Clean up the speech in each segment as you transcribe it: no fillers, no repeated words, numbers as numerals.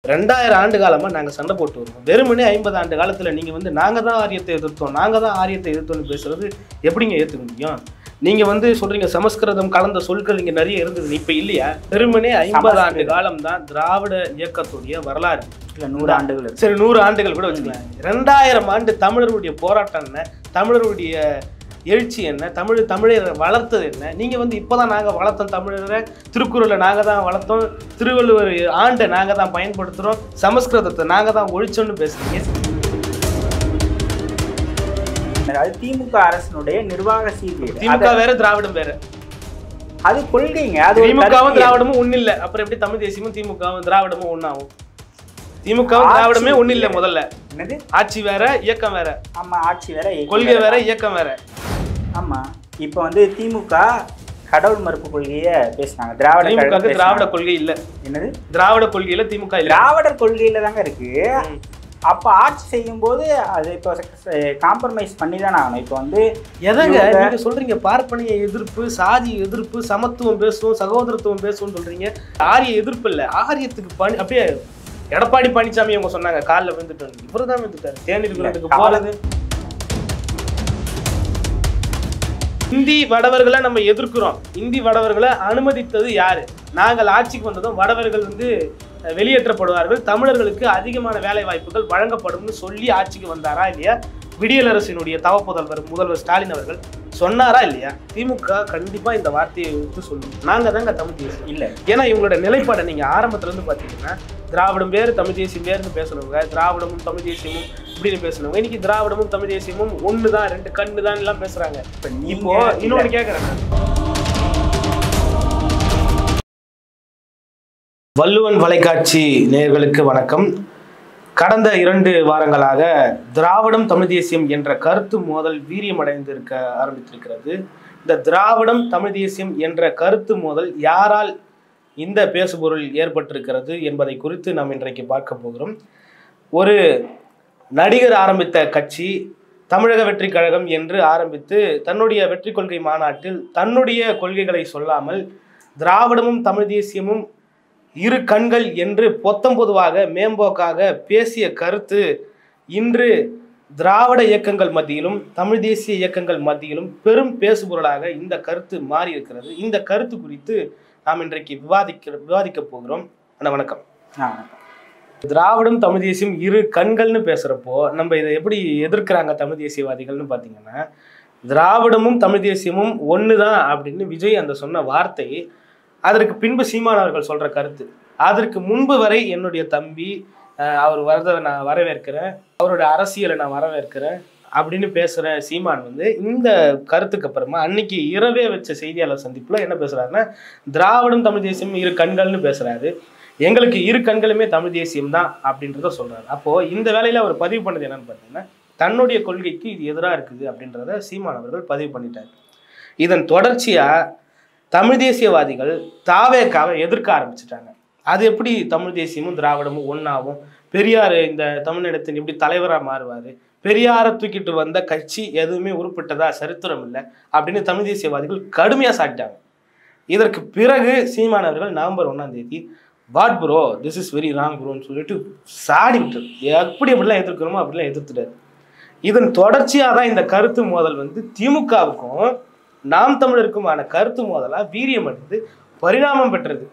2000 ஆண்டு காலமாக நாங்கள் சண்டை போட்டு வருவோம். வெறுமனே 50 ஆண்டு காலத்தில் நீங்கள் வந்து நாங்கள் தான் ஆரியத்தை எதிர்த்தோம், நாங்கள் தான் ஆரியத்தை எதிர்த்தோம்னு பேசுறது எப்படிங்க ஏற்றுக்க முடியும்? நீங்கள் வந்து சொல்கிறீங்க சமஸ்கிருதம் கலந்த சொற்கள் இங்கே நிறைய இருந்தது, இப்போ இல்லையா? வெறுமனே 50 ஆண்டு காலம் தான் திராவிட இயக்கத்துடைய வரலாறு. இல்லை 100 ஆண்டுகள், சரி 100 ஆண்டுகள் கூட வச்சுக்கலாம். 2000 ஆண்டு தமிழருடைய போராட்டம் என்ன, தமிழருடைய எழுச்சி என்ன, தமிழரை வளர்த்தது என்ன? நீங்கள் வந்து இப்போ தான் நாங்கள் வளர்த்தோம் தமிழரை, திருக்குறளை நாங்கள் தான் வளர்த்தோம், திருவள்ளுவர் ஆண்டை நாங்கள் தான் பயன்படுத்துகிறோம், சமஸ்கிருதத்தை நாங்கள் தான் ஒழிச்சோன்னு பேசுறீங்க. அது திமுக அரசினுடைய நிர்வாக சீர்கேடு. திமுக வேற திராவிடம் வேற, அது கொள்கைங்க. அது திமுகவும் திராவிடமும் ஒன்றும் இல்லை. அப்புறம் எப்படி தமிழ் தேசியமும் திமுகவும் திராவிடமும் ஒன்றாகும்? திமுகவும் திராவிடமே ஒன்றும் இல்லை. முதல்ல என்னது? ஆட்சி வேற இயக்கம் வேற. ஆமா, ஆட்சி வேற, கொள்கை வேற, இயக்கம் வேற. ஆமா, இப்போ வந்து திமுக கடவுள் மறுப்பு கொள்கையை பேசினாங்க. திராவிட கொள்கை இல்ல. என்னது? திராவிட கொள்கையில திமுக இல்ல, திராவிடர் கொள்கையில தாங்க இருக்கு. அப்ப ஆட்சி செய்யும் போது அது இப்போ காம்ப்ரமைஸ் பண்ணி தானே ஆகணும். இப்போ வந்து எதங்க நீங்க சொல்றீங்க பார்ப்பனிய எதிர்ப்பு, சாதி எதிர்ப்பு, சமத்துவம் பேசுவோம், சகோதரத்துவம் பேசுவோம் சொல்றீங்க. ஆரிய எதிர்ப்பு இல்ல, ஆரியத்துக்கு அப்படியே எடப்பாடி பழனிசாமி அவங்க சொன்னாங்க காலில் விழுந்துட்டு, இவரு தான் விழுந்துட்டாரு. தேநீர் விருந்துக்கு போறது. இந்தி வடவர்களை நம்ம எதிர்க்கிறோம். இந்தி வடவர்களை அனுமதித்தது யாரு? நாங்கள் ஆட்சிக்கு வந்ததும் வடவர்கள் வந்து வெளியேற்றப்படுவார்கள், தமிழர்களுக்கு அதிகமான வேலை வாய்ப்புகள் வழங்கப்படும்னு சொல்லி ஆட்சிக்கு வந்தாரா இல்லையா? விடியல் அரசினுடைய முதல்வர் ஸ்டாலின் அவர்கள் சொன்னாரா இல்லையா? திமுக கண்டிப்பா இந்த வார்த்தையை எடுத்து சொல்லும். நாங்க தாங்க தமிழ் தேசியம் இல்லை. ஏன்னா இவங்களோட நிலைப்பாடை நீங்க ஆரம்பத்துல இருந்து பாத்தீங்கன்னா திராவிடம் வேறு தமிழ் தேசியம் வேறுனு பேசுறவங்க, திராவிடமும் தமிழ் தேசியமும் இப்படின்னு பேசுறவங்க இன்னைக்கு திராவிடமும் தமிழ் தேசியமும் ஒண்ணுதான், 2 கண்ணு தான் எல்லாம் பேசுறாங்க. இப்போ இன்னொன்னு கேட்கறாங்க. வள்ளுவன் வலைக்காட்சி நேயர்களுக்கு வணக்கம். கடந்த 2 வாரங்களாக திராவிடம் தமிழ் தேசியம் என்ற கருத்து மோதல் வீரியமடைந்திருக்க ஆரம்பித்திருக்கிறது. இந்த திராவிடம் தமிழ் தேசியம் என்ற கருத்து மோதல் யாரால் இந்த பேசுபொருள் ஏற்பட்டிருக்கிறது என்பதை குறித்து நாம் இன்றைக்கு பார்க்க போகிறோம். ஒரு நடிகர் ஆரம்பித்த கட்சி தமிழக வெற்றி கழகம் என்று ஆரம்பித்து தன்னுடைய வெற்றி கொள்கை மாநாட்டில் தன்னுடைய கொள்கைகளை சொல்லாமல் திராவிடமும் தமிழ் தேசியமும் 2 கண்கள் என்று பொத்தம்பொதுவாக மேம்போக்காக பேசிய கருத்து இன்று திராவிட இயக்கங்கள் மத்தியிலும் தமிழ் தேசிய இயக்கங்கள் மத்தியிலும் பெரும் பேசுபொருளாக இந்த கருத்து மாறி இருக்கிறது. இந்த கருத்து குறித்து நாம் இன்றைக்கு விவாதிக்க போகிறோம். அண்ணா வணக்கம். திராவிடம் தமிழ் தேசியம் 2 கண்கள்னு பேசுறப்போ நம்ம இதை எப்படி எதிர்க்கிறாங்க தமிழ் தேசியவாதிகள்னு பார்த்தீங்கன்னா, திராவிடமும் தமிழ் தேசியமும் ஒண்ணுதான் அப்படின்னு விஜய் அந்த சொன்ன வார்த்தை, அதற்கு பின்பு சீமான் அவர்கள் சொல்ற கருத்து, அதற்கு முன்பு வரை என்னுடைய தம்பி அவர் வரதை நான் வரவேற்கிறேன், அவருடைய அரசியலை நான் வரவேற்கிறேன் அப்படின்னு பேசுற சீமான் வந்து இந்த கருத்துக்கு அப்புறமா அன்னைக்கு இரவே வச்ச செய்தியாளர் சந்திப்புல என்ன பேசுறாருன்னா, திராவிடம் தமிழ் தேசியம் 2 கண்கள்னு பேசுறாரு, எங்களுக்கு 2 கண்களுமே தமிழ் தேசியம் தான் அப்படின்றத சொல்றாரு. அப்போ இந்த வேலையில அவர் பதிவு பண்ணது என்னன்னு பார்த்தீங்கன்னா, தன்னுடைய கொள்கைக்கு இது எதிராக இருக்குது அப்படின்றத சீமான் அவர்கள் பதிவு பண்ணிட்டார். இதன் தொடர்ச்சியா தமிழ் தேசியவாதிகள் தாவேக்காவை எதிர்க்க ஆரம்பிச்சுட்டாங்க. அது எப்படி தமிழ் தேசியமும் திராவிடமும் ஒன்னாகும், பெரியார் இந்த தமிழ்நிலத்தின் எப்படி தலைவராக மாறுவார், பெரியாரை தூக்கிட்டு வந்த கட்சி எதுவுமே உருப்பட்டதா சரித்திரம் இல்லை அப்படின்னு தமிழ் தேசியவாதிகள் கடுமையாக சாட்டிட்டாங்க. இதற்கு பிறகு சீமானவர்கள் நவம்பர் 1ஆம் தேதி what bro this is very wrong ப்ரோன்னு சொல்லிட்டு சாடிவிட்டு எப்படிலாம் எதிர்க்கிறோமோ அப்படிலாம் எதிர்த்துட்டாரு. இதன் தொடர்ச்சியாக தான் இந்த கருத்து மோதல் வந்து திமுகவுக்கும் நாம் தமிழருக்குமான கருத்து மோதலா வீரியம் அடைந்து பரிணாமம் பெற்றது.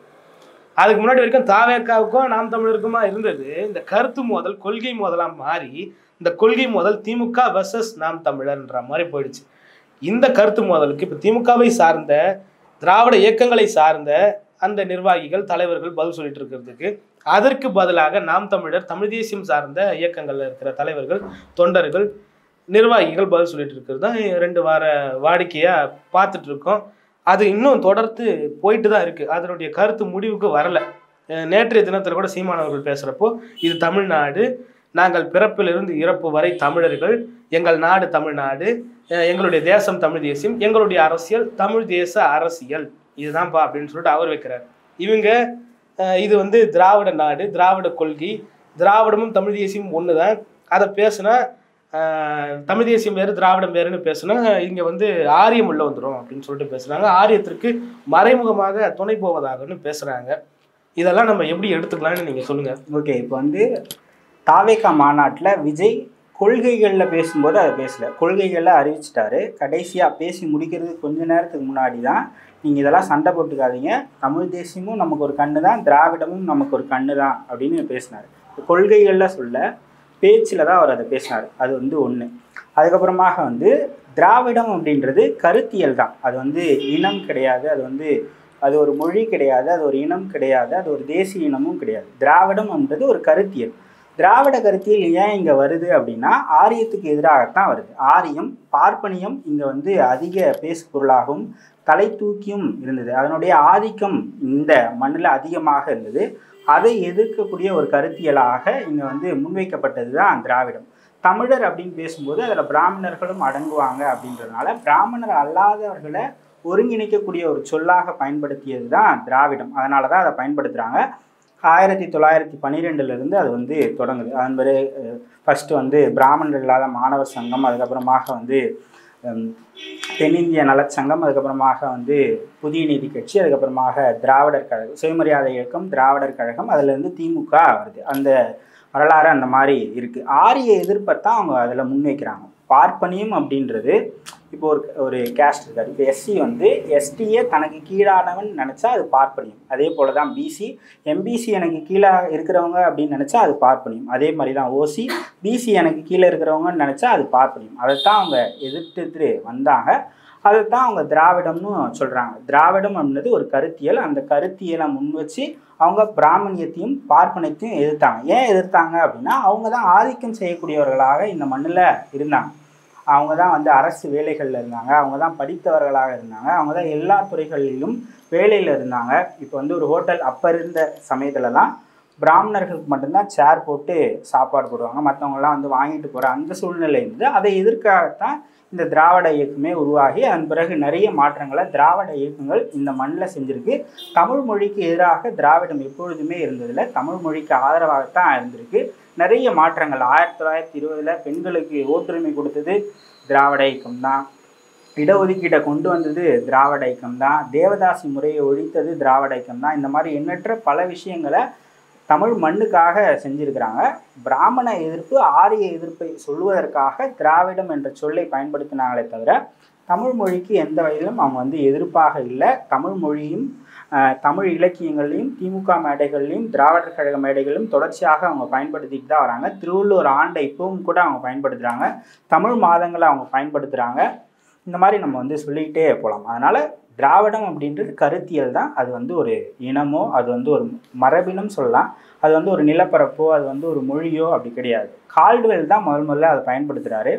அதுக்கு முன்னாடி வரைக்கும் தாவேக்காவுக்கும் நாம் தமிழருக்குமா இருந்தது. இந்த கருத்து மோதல் கொள்கை மோதலா மாறி இந்த கொள்கை மோதல் திமுக வெர்சஸ் நாம் தமிழர்ன்ற மாதிரி போயிடுச்சு. இந்த கருத்து மோதலுக்கு இப்போ திமுகவை சார்ந்த திராவிட இயக்கங்களை சார்ந்த அந்த நிர்வாகிகள் தலைவர்கள் பதில் சொல்லிட்டு இருக்கிறதுக்கு, அதற்கு பதிலாக நாம் தமிழர் தமிழ் தேசியம் சார்ந்த இயக்கங்கள்ல இருக்கிற தலைவர்கள் தொண்டர்கள் நிர்வாகிகள் பதில் சொல்லிட்டு இருக்கிறது தான் 2 வார வாடிக்கையா பார்த்துட்டு இருக்கோம். அது இன்னும் தொடர்ந்து போயிட்டு தான் இருக்கு. அதனுடைய கருத்து முடிவுக்கு வரல. நேற்றைய தினத்தில் கூட சீமானவர்கள் பேசுறப்போ, இது தமிழ்நாடு, நாங்கள் பிறப்பிலிருந்து இறப்பு வரை தமிழர்கள், எங்கள் நாடு தமிழ்நாடு, எங்களுடைய தேசம் தமிழ் தேசியம், எங்களுடைய அரசியல் தமிழ் தேச அரசியல், இதுதான்ப்பா அப்படின்னு சொல்லிட்டு அவர் வைக்கிறார். இவங்க இது வந்து திராவிட நாடு, திராவிட கொள்கை, திராவிடமும் தமிழ் தேசியம் ஒன்று தான், அதை பேசுனா தமிழ் தேசியம் வேறு திராவிடம் வேறுன்னு பேசுனா இங்கே வந்து ஆரியம் உள்ள வந்துடும் அப்படின்னு சொல்லிட்டு பேசுகிறாங்க. ஆரியத்திற்கு மறைமுகமாக துணை போவதாகன்னு பேசுகிறாங்க. இதெல்லாம் நம்ம எப்படி எடுத்துக்கலாம்னு நீங்க சொல்லுங்க. ஓகே, இப்போ வந்து தாவேகா மாநாட்டில் விஜய் கொள்கைகளில் பேசும்போது அதை பேசல, கொள்கைகளில் அறிவிச்சிட்டாரு. கடைசியாக பேசி முடிக்கிறதுக்கு கொஞ்ச நேரத்துக்கு முன்னாடி தான் நீங்கள் இதெல்லாம் சண்டை போட்டுக்காதீங்க, தமிழ் தேசியமும் நமக்கு ஒரு கண்ணு தான், திராவிடமும் நமக்கு ஒரு கண்ணு தான் அப்படின்னு பேசினார். கொள்கைகளில் சொல்ல, பேச்சில் தான் அவர் அதை பேசினார். அது வந்து ஒன்று. அதுக்கப்புறமாக வந்து திராவிடம் அப்படின்றது கருத்தியல் தான். அது வந்து இனம் கிடையாது, அது ஒரு மொழி கிடையாது, அது ஒரு இனம் கிடையாது, அது ஒரு தேசிய இனமும் கிடையாது. திராவிடம் அப்படின்றது ஒரு கருத்தியல். திராவிட கருத்தியல் ஏன் இங்கே வருது அப்படின்னா ஆரியத்துக்கு எதிராகத்தான் வருது. ஆரியம் பார்ப்பனியம் இங்கே வந்து அதிக பேசு பொருளாகவும் தலை தூக்கியும் இருந்தது. அதனுடைய ஆதிக்கம் இந்த மண்ணில் அதிகமாக இருந்தது. அதை எதிர்க்கக்கூடிய ஒரு கருத்தியலாக இங்கே வந்து முன்வைக்கப்பட்டது தான் திராவிடம். தமிழர் அப்படின்னு பேசும்போது அதில் பிராமணர்களும் அடங்குவாங்க. அப்படின்றதுனால பிராமணர் அல்லாதவர்களை ஒருங்கிணைக்கக்கூடிய ஒரு சொல்லாக பயன்படுத்தியது தான் திராவிடம். அதனால தான் அதை பயன்படுத்துகிறாங்க. 1912 அது வந்து தொடங்குது. அதன் பிறகு ஃபஸ்ட்டு வந்து பிராமணர் இல்லாத மாணவர் சங்கம், அதுக்கப்புறமாக வந்து தென்னிந்திய நலச்சங்கம், அதுக்கப்புறமாக வந்து புதிய நீதி கட்சி, அதுக்கப்புறமாக திராவிடர் கழகம், சுயமரியாதை இயக்கம், திராவிடர் கழகம், அதுலேருந்து திமுக வருது. அந்த வரலாறு அந்த மாதிரி இருக்குது. ஆரிய எதிர்ப்பைத்தான் அவங்க அதில் முன்வைக்கிறாங்க. பார்ப்பனியம் அப்படின்றது இப்போ ஒரு கேஸ்ட் இருக்காரு. இப்போ எஸ்சி வந்து எஸ்டியே தனக்கு கீழானவன் நினச்சா அது பார்ப்பனியம். அதே போல் தான் பிசி, எம்பிசி எனக்கு கீழே இருக்கிறவங்க அப்படின்னு நினச்சா அது பார்ப்பனியம். அதே மாதிரி தான் ஓசி, பிசி எனக்கு கீழே இருக்கிறவங்கன்னு நினச்சா அது பார்ப்பனியம். அதைத்தான் அவங்க எதிர்த்து வந்தாங்க. அதைத்தான் அவங்க திராவிடம்னு சொல்கிறாங்க. திராவிடம் அப்படின்றது ஒரு கருத்தியல். அந்த கருத்தியலை முன் வச்சு அவங்க பிராமணியத்தையும் பார்ப்பனியத்தையும் எதிர்த்தாங்க. ஏன் எதிர்த்தாங்க அப்படின்னா அவங்க தான் ஆதிக்கம் செய்யக்கூடியவர்களாக இந்த மண்ணில் இருந்தாங்க. அவங்க தான் வந்து அரசு வேலைகளில் இருந்தாங்க, அவங்க தான் படித்தவர்களாக இருந்தாங்க, அவங்க தான் எல்லா துறைகளிலும் வேலையில் இருந்தாங்க. இப்போ வந்து ஒரு ஹோட்டல் அப்போ இருந்த சமயத்துலலாம் பிராமணர்களுக்கு மட்டும்தான் சேர் போட்டு சாப்பாடு போடுவாங்க, மற்றவங்களாம் வந்து வாங்கிட்டு போகிற அந்த சூழ்நிலை இருந்து அதை எதிர்க்காகத்தான் இந்த திராவிட இயக்கமே உருவாகி அதன் பிறகு நிறைய மாற்றங்களை திராவிட இயக்கங்கள் இந்த மண்ணில் செஞ்சுருக்கு. தமிழ் மொழிக்கு எதிராக திராவிடம் எப்பொழுதுமே இருந்ததில்லை, தமிழ் மொழிக்கு ஆதரவாகத்தான் இருந்திருக்கு. நிறைய மாற்றங்கள் 1920 பெண்களுக்கு ஓட்டுரிமை கொடுத்தது திராவிட இயக்கம் தான், இடஒதுக்கீட்டை கொண்டு வந்தது திராவிட இயக்கம் தான், தேவதாசி முறையை ஒழித்தது திராவிட இயக்கம் தான். இந்த மாதிரி எண்ணற்ற பல விஷயங்களை தமிழ் மண்ணுக்காக செஞ்சுருக்கிறாங்க. பிராமண எதிர்ப்பு, ஆரிய எதிர்ப்பை சொல்லுவதற்காக திராவிடம் என்ற சொல்லை பயன்படுத்தினாங்களே தவிர தமிழ் மொழிக்கு எந்த வகையிலும் அவங்க வந்து எதிர்ப்பாக இல்லை. தமிழ் மொழியும் தமிழ் இலக்கியங்கள்லையும் திமுக மேடைகள்லையும் திராவிடர் கழக மேடைகளிலும் தொடர்ச்சியாக அவங்க பயன்படுத்திட்டு தான் வராங்க. திருவள்ளுவர் ஆண்டை இப்பவும் கூட அவங்க பயன்படுத்துகிறாங்க, தமிழ் மாதங்களை அவங்க பயன்படுத்துகிறாங்க. இந்த மாதிரி நம்ம வந்து சொல்லிக்கிட்டே போகலாம். அதனால் திராவிடம் அப்படின்றது கருத்தியல் தான். அது வந்து ஒரு இனமோ, அது வந்து ஒரு மரபினம் சொல்லலாம், அது வந்து ஒரு நிலப்பரப்போ, அது வந்து ஒரு மொழியோ அப்படி கிடையாது. கால்டுவெல் தான் முதல்ல அதை பயன்படுத்துகிறாரு.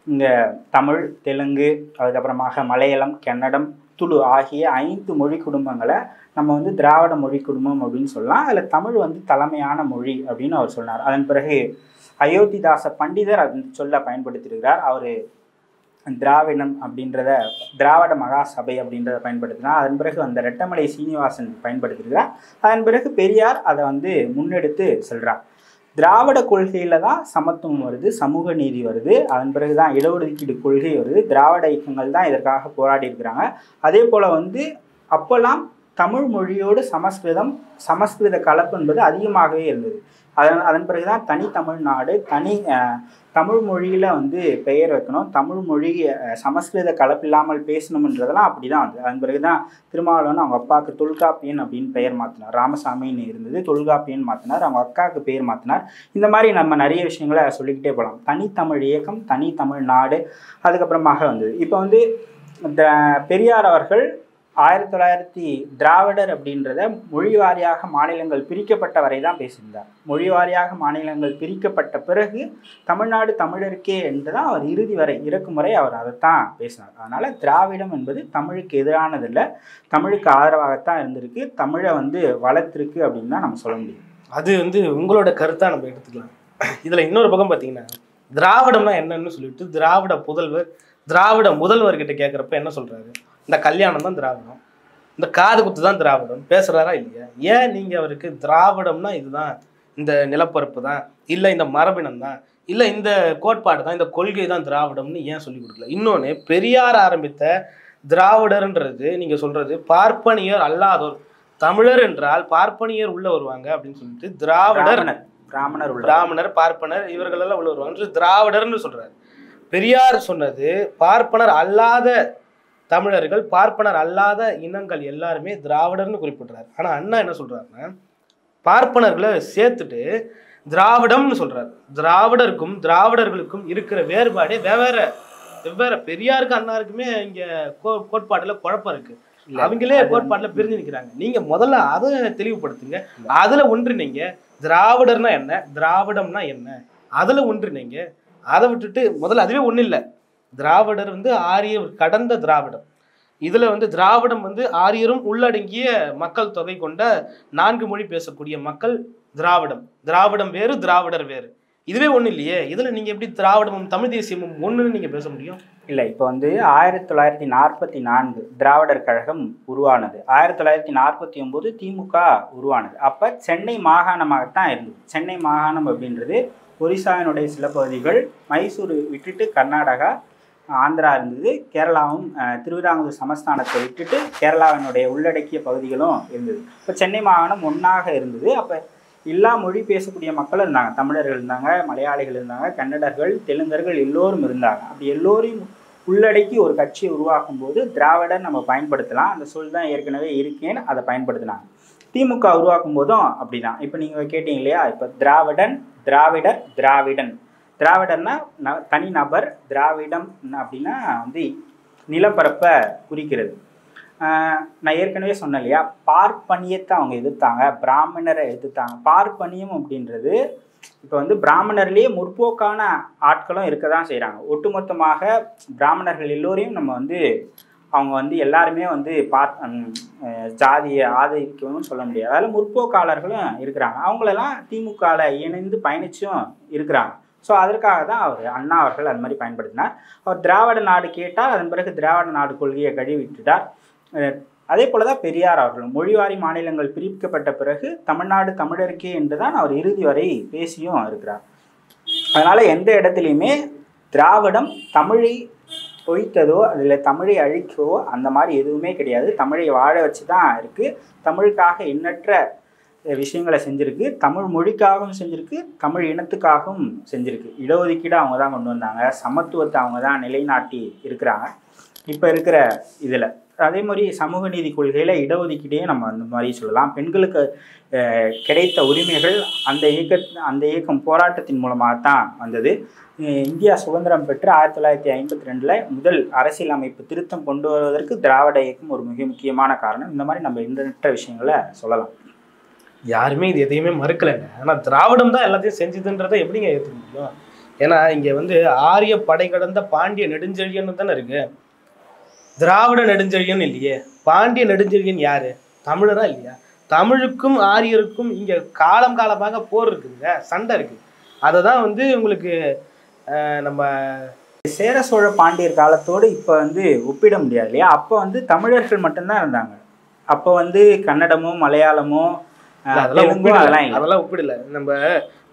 இங்கே தமிழ், தெலுங்கு, அதுக்கப்புறமாக மலையாளம், கன்னடம், துளு ஆகிய 5 மொழி குடும்பங்களை நம்ம வந்து திராவிட மொழி குடும்பம் அப்படின்னு சொல்லலாம். அதில் தமிழ் வந்து தலைமையான மொழி அப்படின்னு அவர் சொன்னார். அதன் பிறகு அயோத்திதாச பண்டிதர் அது சொல்ல பயன்படுத்தியிருக்கிறார். அவர் திராவிடம் அப்படின்றத திராவிட மகாசபை அப்படின்றத பயன்படுத்தினார். அதன் பிறகு அந்த ரெட்டமலை சீனிவாசன் பயன்படுத்தியிருக்கிறார். அதன் பிறகு பெரியார் அதை வந்து முன்னெடுத்து செல்கிறார். திராவிட கொள்கையில் தான் சமத்துவம் வருது, சமூக நீதி வருது, அதன் பிறகு தான் இடஒதுக்கீடு கொள்கை வருது. திராவிட இயக்கங்கள் தான் இதற்காக போராடி இருக்கிறாங்க. அதே போல் வந்து அப்போல்லாம் தமிழ் மொழியோடு சமஸ்கிருத கலப்பு என்பது அதிகமாகவே இருந்தது. அதன் பிறகு தான் தனி தமிழ்நாடு, தமிழ் மொழியில் வந்து பெயர் வைக்கணும், தமிழ் மொழி சமஸ்கிருத கலப்பில்லாமல் பேசணுன்றதெல்லாம் அப்படி தான் வந்து. அதன் பிறகு தான் திருமாவளவன் அவங்க அப்பாவுக்கு தொல்காப்பியன் அப்படின்னு பெயர் மாற்றினார். ராமசாமின்னு இருந்தது, தொல்காப்பியன் மாற்றினார், அவங்க அக்காவுக்கு பெயர் மாற்றினார். இந்த மாதிரி நம்ம நிறைய விஷயங்களை சொல்லிக்கிட்டே போகலாம். தனித்தமிழ் இயக்கம், தனி தமிழ்நாடு அதுக்கப்புறமாக வந்தது. இப்போ வந்து பெரியார் அவர்கள் 1900 திராவிடர் அப்படின்றத மொழி வாரியாக மாநிலங்கள் பிரிக்கப்பட்ட வரை தான் பேசியிருந்தார். மொழி வாரியாக மாநிலங்கள் பிரிக்கப்பட்ட பிறகு தமிழ்நாடு தமிழருக்கே என்று தான் அவர் இறுதி வரை இறக்கும் வரை அவர் அதைத்தான் பேசினார். அதனால் திராவிடம் என்பது தமிழுக்கு எதிரானதில்லை, தமிழுக்கு ஆதரவாகத்தான் இருந்திருக்கு, தமிழை வந்து வளர்த்திருக்கு அப்படின்னு தான் நம்ம சொல்ல முடியும். அது வந்து உங்களோட கருத்தாக நம்ம எடுத்துக்கலாம். இதில் இன்னொரு பக்கம் பார்த்தீங்கன்னா திராவிடம்னா என்னன்னு சொல்லிட்டு திராவிட முதல்வர்கிட்ட கேட்குறப்ப என்ன சொல்கிறாரு, இந்த கல்யாணம் தான் திராவிடம், இந்த காது குத்து தான் திராவிடம் பேசுகிறாரா இல்லையா? ஏன் நீங்கள் அவருக்கு திராவிடம்னா இதுதான், இந்த நிலப்பரப்பு தான், இல்லை இந்த மரபினம் தான், இல்லை இந்த கோட்பாடு தான், இந்த கொள்கை தான் திராவிடம்னு ஏன் சொல்லி கொடுக்கல? இன்னொன்று, பெரியார் ஆரம்பித்த திராவிடர்ன்றது நீங்கள் சொல்கிறது பார்ப்பனியர் அல்லாதோர், தமிழர் என்றால் பார்ப்பனியர் உள்ள வருவாங்க அப்படின்னு சொல்லிட்டு திராவிடர், பிராமணர், பார்ப்பனர் இவர்கள் எல்லாம் உள்ள வருவாங்க, திராவிடர்னு சொல்றாரு. பெரியார் சொன்னது பார்ப்பனர் அல்லாத தமிழர்கள், பார்ப்பனர் அல்லாத இனங்கள் எல்லாருமே திராவிடர்னு குறிப்பிடுறாரு. ஆனா அண்ணா என்ன சொல்றாருன்னா பார்ப்பனர்களை சேர்த்துட்டு திராவிடம்னு சொல்றாரு. திராவிடருக்கும் திராவிடர்களுக்கும் இருக்கிற வேறுபாடே வெவ்வேறு. பெரியாருக்கு அண்ணாருக்குமே இங்க கோட்பாட்டுல குழப்பம் இருக்கு. அவங்களே கோட்பாட்டுல பிரிஞ்சு நிற்கிறாங்க. நீங்க முதல்ல அதை தெளிவுபடுத்துங்க. அதுல ஒன்றுனீங்க திராவிடர்னா என்ன, திராவிடம்னா என்ன, அதுல ஒன்றுனீங்க. அதை விட்டுட்டு முதல்ல அதுவே ஒண்ணு இல்லை. திராவிடர் ஆரிய கடந்த திராவிடம். இதுல திராவிடம் ஆரியரும் உள்ளடங்கிய மக்கள் தொகை கொண்ட 4 மொழி பேசக்கூடிய மக்கள் திராவிடம். திராவிடம் வேறு, திராவிடர் வேறு. இதுவே ஒண்ணு இல்லையே. இதுல நீங்க எப்படி திராவிடமும் தமிழ் தேசியமும் ஒண்ணுன்னு நீங்க பேச முடியும்? இல்லை, இப்போ 1944 திராவிடர் கழகம் உருவானது. 1949 திமுக உருவானது. அப்போ சென்னை மாகாணமாகத்தான் இருந்தது. சென்னை மாகாணம் அப்படின்றது ஒரிசாவினுடைய சில பகுதிகள், மைசூர் விட்டுட்டு கர்நாடகா, ஆந்திரா இருந்தது, கேரளாவும் திருவிதாங்கூர் சமஸ்தானத்தை விட்டுட்டு கேரளாவினுடைய உள்ளடக்கிய பகுதிகளும் இருந்தது. இப்போ சென்னை மாகாணம் ஒன்றாக இருந்தது. அப்போ எல்லா மொழி பேசக்கூடிய மக்கள் இருந்தாங்க. தமிழர்கள் இருந்தாங்க, மலையாளிகள் இருந்தாங்க, கன்னடர்கள், தெலுங்கர்கள் எல்லோரும் இருந்தாங்க. அப்படி எல்லோரையும் உள்ளடக்கி ஒரு கட்சியை உருவாக்கும் போது திராவிடர் நம்ம பயன்படுத்தலாம், அந்த சொல் தான் ஏற்கனவே இருக்கேன்னு அதை பயன்படுத்தினாங்க. திமுக உருவாக்கும் போதும் அப்படிதான். இப்போ நீங்கள் கேட்டீங்க இல்லையா, இப்போ திராவிடன், திராவிடர், திராவிடன். திராவிடர்னா தனி நபர், திராவிடம் அப்படின்னா நிலப்பரப்பை குறிக்கிறது. நான் ஏற்கனவே சொன்னேன் இல்லையா, பார்ப்பனியத்தை அவங்க எதிர்த்தாங்க, பிராமணரை எதிர்த்தாங்க. பார்ப்பனியம் அப்படின்றது இப்போ பிராமணர்லேயே முற்போக்கான ஆட்களும் இருக்க தான் செய்கிறாங்க. ஒட்டுமொத்தமாக பிராமணர்கள் எல்லோரையும் நம்ம அவங்க எல்லாருமே ஜாதியை ஆதரிக்கணும்னு சொல்ல முடியாது. அதில் முற்போக்காளர்களும் இருக்கிறாங்க. அவங்களெல்லாம் திமுகவில் இணைந்து பயணிச்சும் இருக்கிறாங்க. ஸோ அதற்காக தான் அண்ணா அவர்கள் அது மாதிரி பயன்படுத்தினார். அவர் திராவிட நாடு கேட்டால் அதன் பிறகு திராவிட நாடு கொள்கையை கழுவிட்டுட்டார். அதே போல தான் பெரியார் அவர்கள் மொழிவாரி மாநிலங்கள் பிரிக்கப்பட்ட பிறகு தமிழ்நாடு தமிழருக்கே என்று தான் அவர் இறுதி வரை பேசியும் இருக்கிறார். அதனால் எந்த இடத்துலையுமே திராவிடம் தமிழை பொய்த்ததோ அதில் தமிழை அழிக்கவோ அந்த மாதிரி எதுவுமே கிடையாது. தமிழை வாழ வச்சு தான் இருக்குது. தமிழுக்காக எண்ணற்ற விஷயங்களை செஞ்சுருக்கு. தமிழ் மொழிக்காகவும் செஞ்சுருக்கு, தமிழ் இனத்துக்காகவும் செஞ்சுருக்கு. இடஒதுக்கீடு அவங்க தான் கொண்டு வந்தாங்க, சமத்துவத்தை அவங்க தான் நிலைநாட்டி இருக்கிறாங்க இப்போ இருக்கிற இதில். அதே மாதிரி சமூக நீதி கொள்கையில் இடஒதுக்கீடையே நம்ம அந்த மாதிரி சொல்லலாம். பெண்களுக்கு கிடைத்த உரிமைகள் அந்த இயக்கம் போராட்டத்தின் மூலமாக தான் வந்தது. இந்தியா சுதந்திரம் பெற்று 1952 முதல் அரசியல் அமைப்பு திருத்தம் கொண்டு வருவதற்கு திராவிட இயக்கம் ஒரு மிக முக்கியமான காரணம். இந்த மாதிரி நம்ம எண்ணற்ற விஷயங்களை சொல்லலாம். யாருமே இது எதையுமே மறுக்கலைங்க. ஆனால் திராவிடம் தான் எல்லாத்தையும் செஞ்சதுன்றதை எப்படிங்க ஏற்றுக்க முடியும்? ஏன்னா இங்கே ஆரிய படை கடந்த பாண்டிய நெடுஞ்செழியன் தானே இருக்கு. திராவிட நெடுஞ்செழியன் இல்லையே. பாண்டிய நெடுஞ்செழியன் யாரு? தமிழரா இல்லையா? தமிழுக்கும் ஆரியருக்கும் இங்கே காலமாக போர் இருக்குதுங்க, சண்டை இருக்குது. அதை தான் உங்களுக்கு நம்ம சேர சோழ பாண்டியர் காலத்தோடு இப்போ ஒப்பிட முடியாது இல்லையா. அப்போ தமிழர்கள் மட்டும்தான் இருந்தாங்க. அப்போ கன்னடமோ மலையாளமோ அதெல்லாம் ஒப்பிடல. நம்ம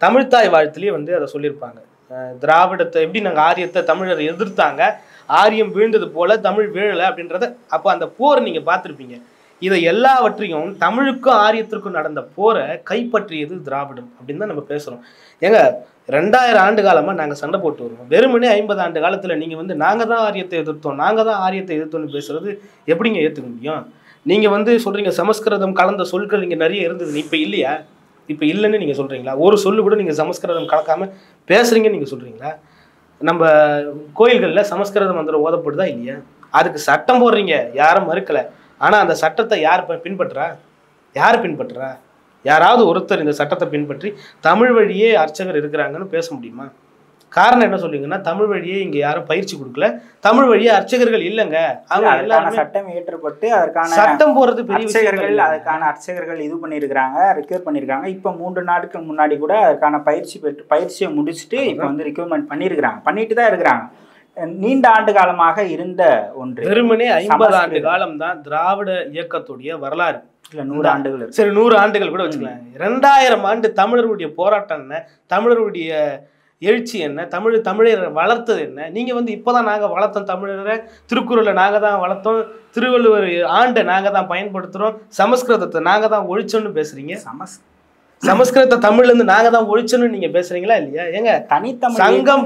தமிழ்தாய் வாழ்த்துலயே அதை சொல்லியிருப்பாங்க. திராவிடத்தை எப்படி நாங்கள் ஆரியத்தை தமிழர் எதிர்த்தாங்க, ஆரியம் வீழ்ந்தது போல தமிழ் வீழலை அப்படின்றத அப்போ அந்த போர் நீங்கள் பார்த்துருப்பீங்க. இதை எல்லாவற்றையும் தமிழுக்கும் ஆரியத்திற்கும் நடந்த போரை கைப்பற்றியது திராவிடம் அப்படின்னு தான் நம்ம பேசுகிறோம். ஏங்க 2000 ஆண்டு காலமாக நாங்கள் சண்டை போட்டு வருவோம். வெறுமனே 50 ஆண்டு காலத்தில் நீங்கள் நாங்கள் தான் ஆரியத்தை எதிர்த்தோம், நாங்கள் தான் ஆரியத்தை எதிர்த்தோம்னு பேசுறது எப்படிங்க ஏற்றுக்க முடியும்? நீங்கள் சொல்கிறீங்க சமஸ்கிருதம் கலந்த சொற்கள் இங்கே நிறைய இருந்தது, இப்போ இல்லையா? இப்போ இல்லைன்னு நீங்கள் சொல்கிறீங்களா? ஒரு சொல்லு கூட நீங்கள் சமஸ்கிருதம் கலக்காமல் பேசுகிறீங்கன்னு நீங்கள் சொல்கிறீங்களா? நம்ம கோயில்களில் சமஸ்கிருத மந்திரம் ஓதப்படுதா இல்லையா? அதுக்கு சட்டம் போடுறீங்க, யாரும் மறுக்கலை. ஆனால் அந்த சட்டத்தை யார் பின்பற்றுறா? யாராவது ஒருத்தர் இந்த சட்டத்தை பின்பற்றி தமிழ் வழியே அர்ச்சகர் இருக்கிறாங்கன்னு பேச முடியுமா? காரணம் என்ன சொல்லுங்கன்னா, தமிழ் வழியே இங்க யாரும் பயிற்சி கொடுக்கல, தமிழ் வழியே அர்ச்சகர்கள் இல்லைங்க. அதற்கான சட்டம் இயற்றப்பட்டு அதற்கான சட்டம் போறது பெரிய அதுக்கான அர்ச்சகர்கள் இது பண்ணியிருக்கிறாங்க, ரிக்யூர் பண்ணியிருக்காங்க. இப்போ 3 நாட்கள் முன்னாடி கூட அதற்கான பயிற்சியை முடிச்சுட்டு இப்போ ரிக்யூர்மெண்ட் பண்ணிட்டு தான் இருக்கிறாங்க. நீண்ட ஆண்டு காலமாக இருந்த ஒன்று. வெறுமனே 50 ஆண்டு காலம் தான் திராவிட இயக்கத்துடைய வரலாறு. 100 ஆண்டுகள். சரி, 100 ஆண்டுகள் கூட வச்சுக்கலாம். 2000 ஆண்டு தமிழருடைய போராட்டம் என்ன, தமிழருடைய எழுச்சி என்ன, தமிழை வளர்த்தது என்ன? நீங்க வந்து இப்பதான் நாங்க வளர்த்தோம் தமிழரை, திருக்குறளை நாங்க தான் வளர்த்தோம், திருவள்ளுவர் ஆண்டை நாங்க தான் பயன்படுத்துறோம், சமஸ்கிருதத்தை நாங்க தான் ஒழிச்சோன்னு பேசுறீங்க. சமஸ்கிருத தமிழ்ல இருந்து நாங்க தான் ஒழிச்சோன்னு நீங்க பேசுறீங்களா இல்லையா? ஏங்க தனித்தமிழ் சங்கம்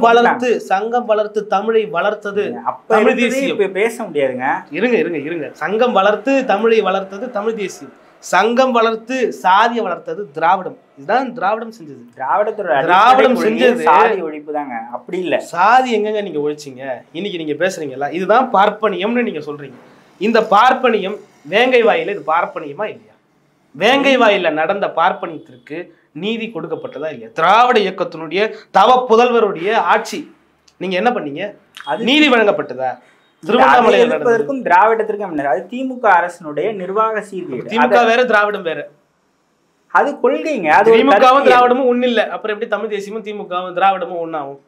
வளர்த்து தமிழை வளர்த்தது தமிழ் தேசியம். பேச முடியாதுங்க. இருங்க சங்கம் வளர்த்து தமிழை வளர்த்தது தமிழ் தேசியம். சங்கம் வளர்த்து சாதியை வளர்த்தது திராவிடம். இதுதான் திராவிடம் செஞ்சது. திராவிடம் செஞ்சது சாதி ஒழிப்பு தாங்க. அப்படி இல்ல, சாதி எங்கங்க நீங்க ஒழிச்சிங்க? இன்னைக்கு நீங்க பேசுறீங்களா இதுதான் பார்ப்பனியம்னு நீங்க சொல்றீங்க. இந்த பார்ப்பனியம் வேங்கை வாயில இது பார்ப்பனியமா இல்லையா? வேங்கை வாயில நடந்த பார்ப்பனியத்திற்கு நீதி கொடுக்கப்பட்டதா இல்லையா? திராவிட இயக்கத்தினுடைய தவ புதல்வருடைய ஆட்சி நீங்க என்ன பண்ணீங்க? நீதி வழங்கப்பட்டதா? திருவண்ணாமலைக்கும் திராவிடத்திற்கும் அது திமுக அரசினுடைய நிர்வாக சீர்கேடு. திமுக வேற திராவிடம் வேற, அது கொள்கைங்க. அது திமுகவும் திராவிடமும் ஒண்ணு இல்ல. அப்புறம் எப்படி தமிழ் தேசியமும் திமுகவும் திராவிடமும் ஒண்ணாகும்?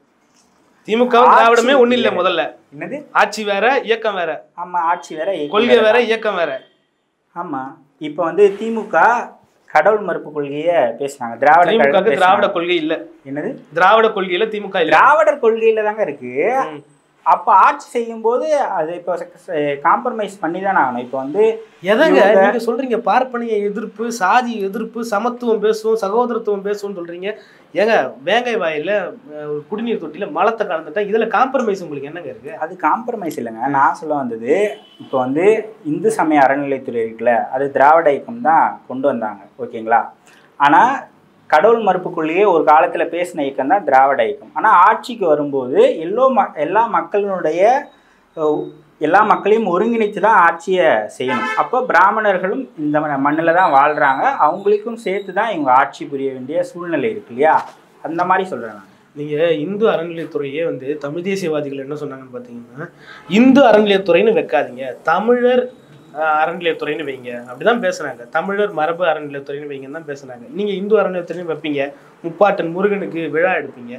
திமுகவும் திராவிடமே ஒண்ணு இல்ல. முதல்ல என்னது? ஆட்சி வேற இயக்கம் வேற. ஆமா, ஆட்சி வேற கொள்கை வேற இயக்கம் வேற. ஆமா, இப்ப வந்து திமுக கடவுள் மறுப்பு கொள்கைய பேசினாங்க. திராவிட கொள்கை இல்ல. என்னது? திராவிட கொள்கையில திமுக இல்ல, திராவிடர் கொள்கையில தாங்க இருக்கு. அப்ப ஆட்சி செய்யும் போது அது இப்போ காம்ப்ரமைஸ் பண்ணி தான் ஆகணும். இப்போ வந்து எதங்க நீங்க சொல்றீங்க பார்ப்பனிய எதிர்ப்பு, சாதி எதிர்ப்பு, சமத்துவம் பேசுவோம், சகோதரத்துவம் பேசுவோம்னு சொல்றீங்க. ஏங்க வேங்கை வாயில குடிநீர் தொட்டியில மலத்தை கலந்துட்டா இதுல காம்ப்ரமைஸ் உங்களுக்கு என்னங்க இருக்கு? அது காம்ப்ரமைஸ் இல்லைங்க. நான் சொல்ல வந்தது, இப்போ வந்து இந்து சமய அறநிலைத்துறை இருக்குல்ல, அது திராவிட இயக்கம் தான் கொண்டு வந்தாங்க, ஓகேங்களா? ஆனா கடவுள் மறுப்பு கொள்கையே ஒரு காலத்துல பேசின இயக்கம் தான் திராவிட இயக்கம். ஆனா ஆட்சிக்கு வரும்போது எல்லா மக்களையும் ஒருங்கிணைத்து தான் ஆட்சியை செய்யணும். அப்போ பிராமணர்களும் இந்த மண்ணில் தான் வாழ்றாங்க, அவங்களுக்கும் சேர்த்து தான் இவங்க ஆட்சி புரிய வேண்டிய சூழ்நிலை இருக்கு இல்லையா? அந்த மாதிரி சொல்றேன் நான். நீங்க இந்து அறநிலையத்துறையே வந்து தமிழ் தேசியவாதிகள் என்ன சொன்னாங்கன்னு பாத்தீங்கன்னா, இந்து அறநிலையத்துறைன்னு வைக்காதீங்க, தமிழர் அறநிலையத்துறைன்னு வைங்க, அப்படிதான் பேசுனாங்க. தமிழர் மரபு அறநிலையத்துறைன்னு வைங்கன்னு தான் பேசுனாங்க. நீங்க இந்து அறநிலையத்துறைன்னு வைப்பீங்க, முப்பாட்டன் முருகனுக்கு விழா எடுப்பீங்க.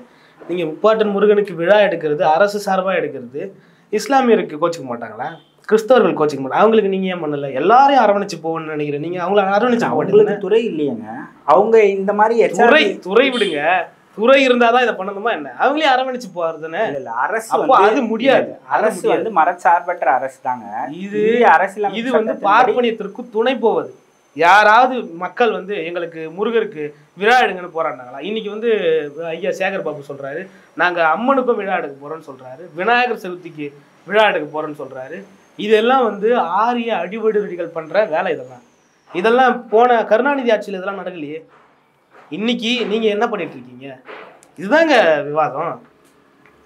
நீங்க முப்பாட்டன் முருகனுக்கு விழா எடுக்கிறது அரசு சார்பா எடுக்கிறது, இஸ்லாமியருக்கு கோச்சிக்க மாட்டாங்களா? கிறிஸ்தவர்கள் கோச்சிக்க மாட்டாங்க. அவங்களுக்கு நீங்க ஏன் பண்ணல? எல்லாரையும் அரவணைச்சு போகணும்னு நினைக்கிறேன். நீங்க அவங்கள அரவணைச்சு போக துறை இல்லையங்க. அவங்க இந்த மாதிரி துறை விடுங்க, துறை இருந்தாதான் இதை பண்ணணுமா என்ன? அவங்களே அரவணைச்சு போறதுன்னு அரசு அது முடியாது. அரசு வந்து மரச்சார்பற்ற அரசு தாங்க. இது வந்து பார்ப்பனியத்திற்கு துணை போவது. யாராவது மக்கள் வந்து எங்களுக்கு முருகருக்கு விழா எடுங்கன்னு போராடினாங்களா? இன்னைக்கு வந்து ஐயா சேகர் பாபு சொல்றாரு, நாங்க அம்மனுக்கும் விழா எடுக்க போறோம்னு சொல்றாரு, விநாயகர் சதுர்த்திக்கு விழா எடுக்க போறோம்னு சொல்றாரு. இதெல்லாம் வந்து ஆரிய அடிவடுகள் பண்ற வேலை. இதெல்லாம் போன கருணாநிதி ஆட்சியில் இதெல்லாம் நடக்கலையே. இன்னைக்கு நீங்க என்ன பண்ணிட்டு இருக்கீங்க? இதுதாங்க விவாதம்.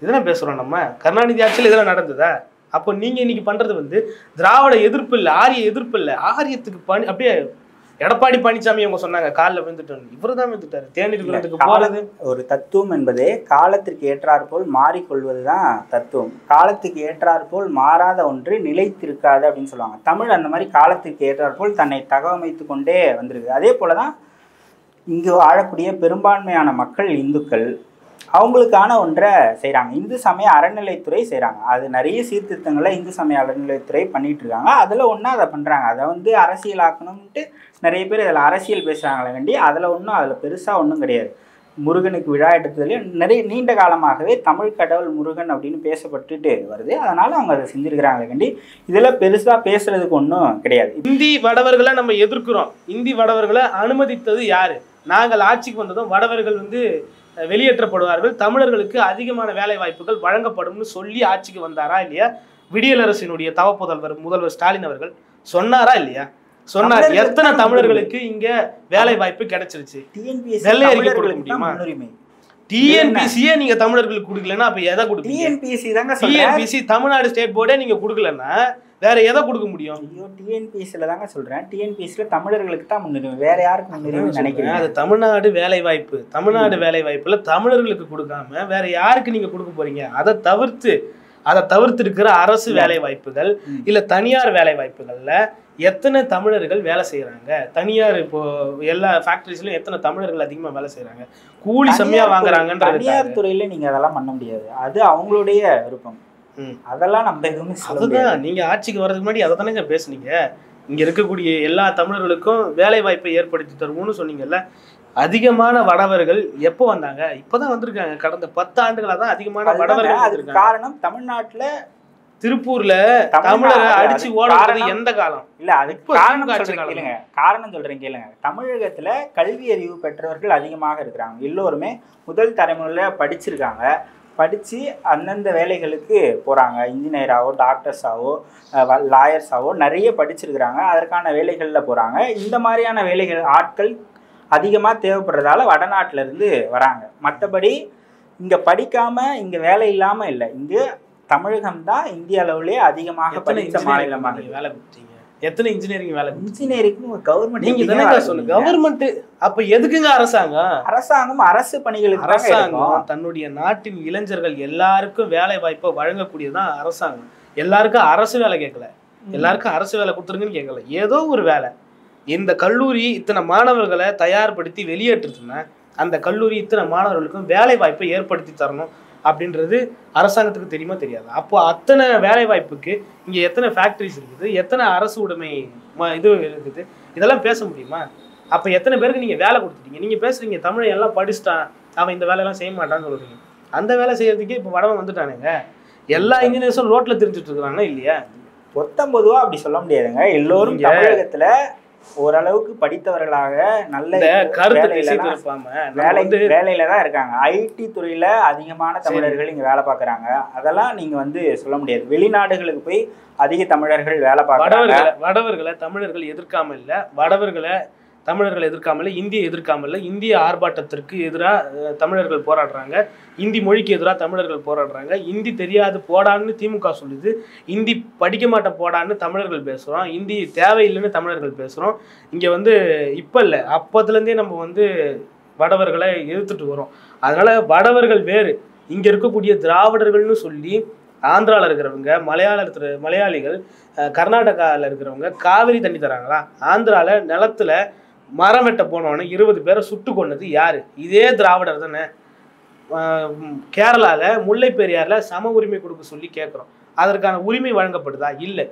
இதெல்லாம் பேசுறோம் நம்ம. கருணாநிதி ஆட்சியில் இதெல்லாம் நடந்ததா? அப்போ நீங்க இன்னைக்கு பண்றது வந்து திராவிட எதிர்ப்பு இல்லை, ஆரிய எதிர்ப்பு இல்லை, ஆரியத்துக்கு அப்படியே எடப்பாடி பழனிசாமி அவங்க சொன்னாங்க காலில் விழுந்துட்டு, இவரு தான் விழுந்துட்டாரு. தேநீர் விழுந்துக்கு போறது ஒரு தத்துவம் என்பதே காலத்திற்கு ஏற்றாற்போல் மாறிக்கொள்வதுதான் தத்துவம். காலத்துக்கு ஏற்றாற்போல் மாறாத ஒன்று நிலைத்திருக்காது அப்படின்னு சொல்லுவாங்க. தமிழ் அந்த மாதிரி காலத்துக்கு ஏற்றாற்போல் தன்னை தகவமைத்து கொண்டே வந்திருக்கு. அதே போலதான் இங்கு வாழக்கூடிய பெரும்பான்மையான மக்கள் இந்துக்கள் அவங்களுக்கான ஒன்றை செய்கிறாங்க. இந்து சமய அறநிலைத்துறை செய்கிறாங்க. அது நிறைய சீர்திருத்தங்களை இந்து சமய அறநிலைத்துறை பண்ணிட்டு இருக்காங்க. அதில் ஒன்றா அதை பண்ணுறாங்க. அதை வந்து அரசியலாக்கணும்ட்டு நிறைய பேர் அதில் அரசியல் பேசுகிறாங்களே வேண்டி அதில் பெருசாக ஒன்றும் கிடையாது. முருகனுக்கு விழா எடுத்ததுலேயே நிறைய நீண்ட காலமாகவே தமிழ் கடவுள் முருகன் அப்படின்னு பேசப்பட்டுட்டு வருது. அதனால் அவங்க அதை செஞ்சுருக்கிறாங்களே வேண்டி இதில் பெருசாக பேசுறதுக்கு ஒன்றும் கிடையாது. இந்தி வடவர்களை நம்ம எதிர்க்கிறோம். இந்தி வடவர்களை அனுமதித்தது யாரு? நாங்கள் ஆட்சிக்கு வந்ததும் வடவர்கள் வந்து வெளியேற்றப்படுவார்கள், தமிழர்களுக்கு அதிகமான வேலை வாய்ப்புகள் வழங்கப்படும்னு சொல்லி ஆட்சிக்கு வந்தாரா இல்லையா? விடியலரசினுடைய தவ முதல்வர் ஸ்டாலின் அவர்கள் சொன்னாரா இல்லையா? சொன்னார். எத்தனை தமிழர்களுக்கு இங்க வேலை வாய்ப்பு கிடைச்சிருச்சு? வெள்ளை அறிக்கை கொடுக்க முடியுமா? டிஎன்பிசியே நீங்க தமிழர்களுக்கு கொடுக்கலன்னா அப்ப எதை கொடுப்பீங்க? டிஎன்பிசி தமிழ்நாடு ஸ்டேட் போர்டே நீங்க கொடுக்கலன்னா வேற எதை கொடுக்க முடியும்? ஐயோ, டிஎன்பிசில தாங்க சொல்றேன். டிஎன்பிசில தமிழர்களுக்கு தான் முன்னுரிமை, வேற யாருக்கு முன்னுரிமை நினைக்கிறேன்? அது தமிழ்நாடு வேலை வாய்ப்பு. தமிழ்நாடு வேலை வாய்ப்புல தமிழர்களுக்கு கொடுக்காம வேற யாருக்கு நீங்க கொடுக்க போறீங்க? அதை தவிர்த்து இருக்கிற அரசு வேலை வாய்ப்புகள் இல்ல தனியார் வேலை வாய்ப்புகள்ல எத்தனை தமிழர்கள் வேலை செய்யறாங்க? தனியார் இப்போ எல்லா ஃபேக்டரிஸ்லயும் எத்தனை தமிழர்கள் அதிகமா வேலை செய்யறாங்க? கூலி செம்மையா வாங்குறாங்கன்ற தனியார் துறையில நீங்க அதெல்லாம் பண்ண முடியாது. அது அவங்களுடைய விருப்பம். அதெல்லாம் நம்ம எதுவுமே அதுதான். நீங்க ஆட்சிக்கு வர்றதுக்கு முன்னாடி அதை தானே பேசுனீங்க. இங்க இருக்கக்கூடிய எல்லா தமிழர்களுக்கும் வேலை வாய்ப்பை ஏற்படுத்தி தருவோம்னு சொன்னீங்கல்ல. அதிகமான வடவர்கள் எப்போ வந்தாங்க? இப்பதான் வந்திருக்காங்க. கடந்த 10 ஆண்டுகளா தான் அதிகமான வடவர்கள் வந்திருக்காங்க. காரணம் தமிழ்நாட்டுல திருப்பூர்ல தமிழரை அடிச்சு ஓடுறது எந்த காலம் இல்ல, அதுக்கு காரணம் சொல்றேன் கேளுங்க. தமிழகத்துல கல்வி அறிவு பெற்றவர்கள் அதிகமாக இருக்கிறாங்க. எல்லோருமே முதல் தலைமுறையில படிச்சிருக்காங்க. படிச்சு அந்தந்த வேலைகளுக்கு போறாங்க. இன்ஜினியராவோ டாக்டர்ஸாவோ லாயர்ஸாவோ நிறைய படிச்சிருக்கிறாங்க. அதற்கான வேலைகள்ல போறாங்க. இந்த மாதிரியான வேலைகள் ஆட்கள் அதிகமா தேவைப்படுறதால வடநாட்டுல இருந்து வராங்க. மற்றபடி இங்க படிக்காம இங்க வேலை இல்லாம இல்லை. இங்க தமிழகம் தான் இந்திய அளவுலயே அதிகமாக படித்த மாநிலமாக. வேலை கொடுத்தீங்க எத்தனை இன்ஜினியரிங் வேலை? Engineering government. நீங்க தானே சொல்லுங்க கவர்மெண்ட். அப்ப எதுக்குங்க அரசாங்கம் அரசு பணிகளுக்கு. அரசாங்கம் தன்னுடைய நாட்டின் இளைஞர்கள் எல்லாருக்கும் வேலை வாய்ப்பை வழங்கக்கூடியதான் அரசாங்கம். எல்லாருக்கும் அரசு வேலை கேட்கல, எல்லாருக்கும் அரசு வேலை கொடுத்துருங்கன்னு கேட்கல. ஏதோ ஒரு வேலை. இந்த கல்லூரி இத்தனை மாணவர்களை தயார்படுத்தி வெளியேற்றுதுன்னா அந்த கல்லூரி இத்தனை மாணவர்களுக்கும் வேலை வாய்ப்பை ஏற்படுத்தி தரணும் அப்படின்றது அரசாங்கத்துக்கு தெரியுமா தெரியாது? அப்போ அத்தனை வேலை வாய்ப்புக்கு இங்கே எத்தனை ஃபேக்ட்ரிஸ் இருக்குது, எத்தனை அரசு உடைமை இது இருக்குது, இதெல்லாம் பேச முடியுமா? அப்போ எத்தனை பேருக்கு நீங்கள் வேலை கொடுத்துட்டீங்க? நீங்கள் பேசுகிறீங்க தமிழை எல்லாம் படிச்சுட்டான், அவன் இந்த வேலையெல்லாம் செய்ய மாட்டான்னு சொல்கிறீங்க. அந்த வேலை செய்யறதுக்கே இப்போ வடவன் வந்துட்டானுங்க. எல்லா இன்ஜினியர்ஸும் ரோட்டில் தெரிஞ்சுட்டு இருக்கிறாங்க இல்லையா? பொதுவா அப்படி சொல்ல முடியாதுங்க. எல்லோரும் தமிழகத்துல ஓரளவுக்கு படித்தவர்களாக நல்ல வேலையில தான் இருக்காங்க. ஐடி துறையில அதிகமான தமிழர்கள் இங்க வேலை பார்க்கறாங்க. அதெல்லாம் நீங்க சொல்ல முடியாது. வெளிநாடுகளுக்கு போய் அதிக தமிழர்கள் வேலை பார்க்கறாங்க. வடவர்களை தமிழர்கள் எதிர்க்காம இல்ல, வடவர்களை தமிழர்கள் எதிர்க்காம இல்லை, இந்தியை எதிர்க்காம இல்லை. இந்திய ஆர்ப்பாட்டத்திற்கு எதிராக தமிழர்கள் போராடுறாங்க, இந்தி மொழிக்கு எதிராக தமிழர்கள் போராடுறாங்க. இந்தி தெரியாது போடான்னு திமுக சொல்லுது, இந்தி படிக்க மாட்டேன் போடான்னு தமிழர்கள் பேசுகிறோம், இந்தி தேவையில்லைன்னு தமிழர்கள் பேசுகிறோம். இங்கே இப்போ இல்லை, அப்போதுலேருந்தே நம்ம வடவர்களை எதிர்த்துட்டு வரோம். அதனால் வடவர்கள் வேறு, இங்கே இருக்கக்கூடிய திராவிடர்கள்னு சொல்லி ஆந்திராவில் இருக்கிறவங்க, மலையாளிகள், கர்நாடகாவில் இருக்கிறவங்க காவிரி தண்ணி தராங்களா? ஆந்திராவில் நிலத்தில் மரம் வெட்ட போனவன 20 பேரை சுட்டு கொண்டது யாரு? இதே திராவிடர் தானே. கேரளாவில் முல்லை பெரியாரில் சம உரிமை கொடுக்க சொல்லி கேட்குறோம், அதற்கான உரிமை வழங்கப்படுதா? இல்லை.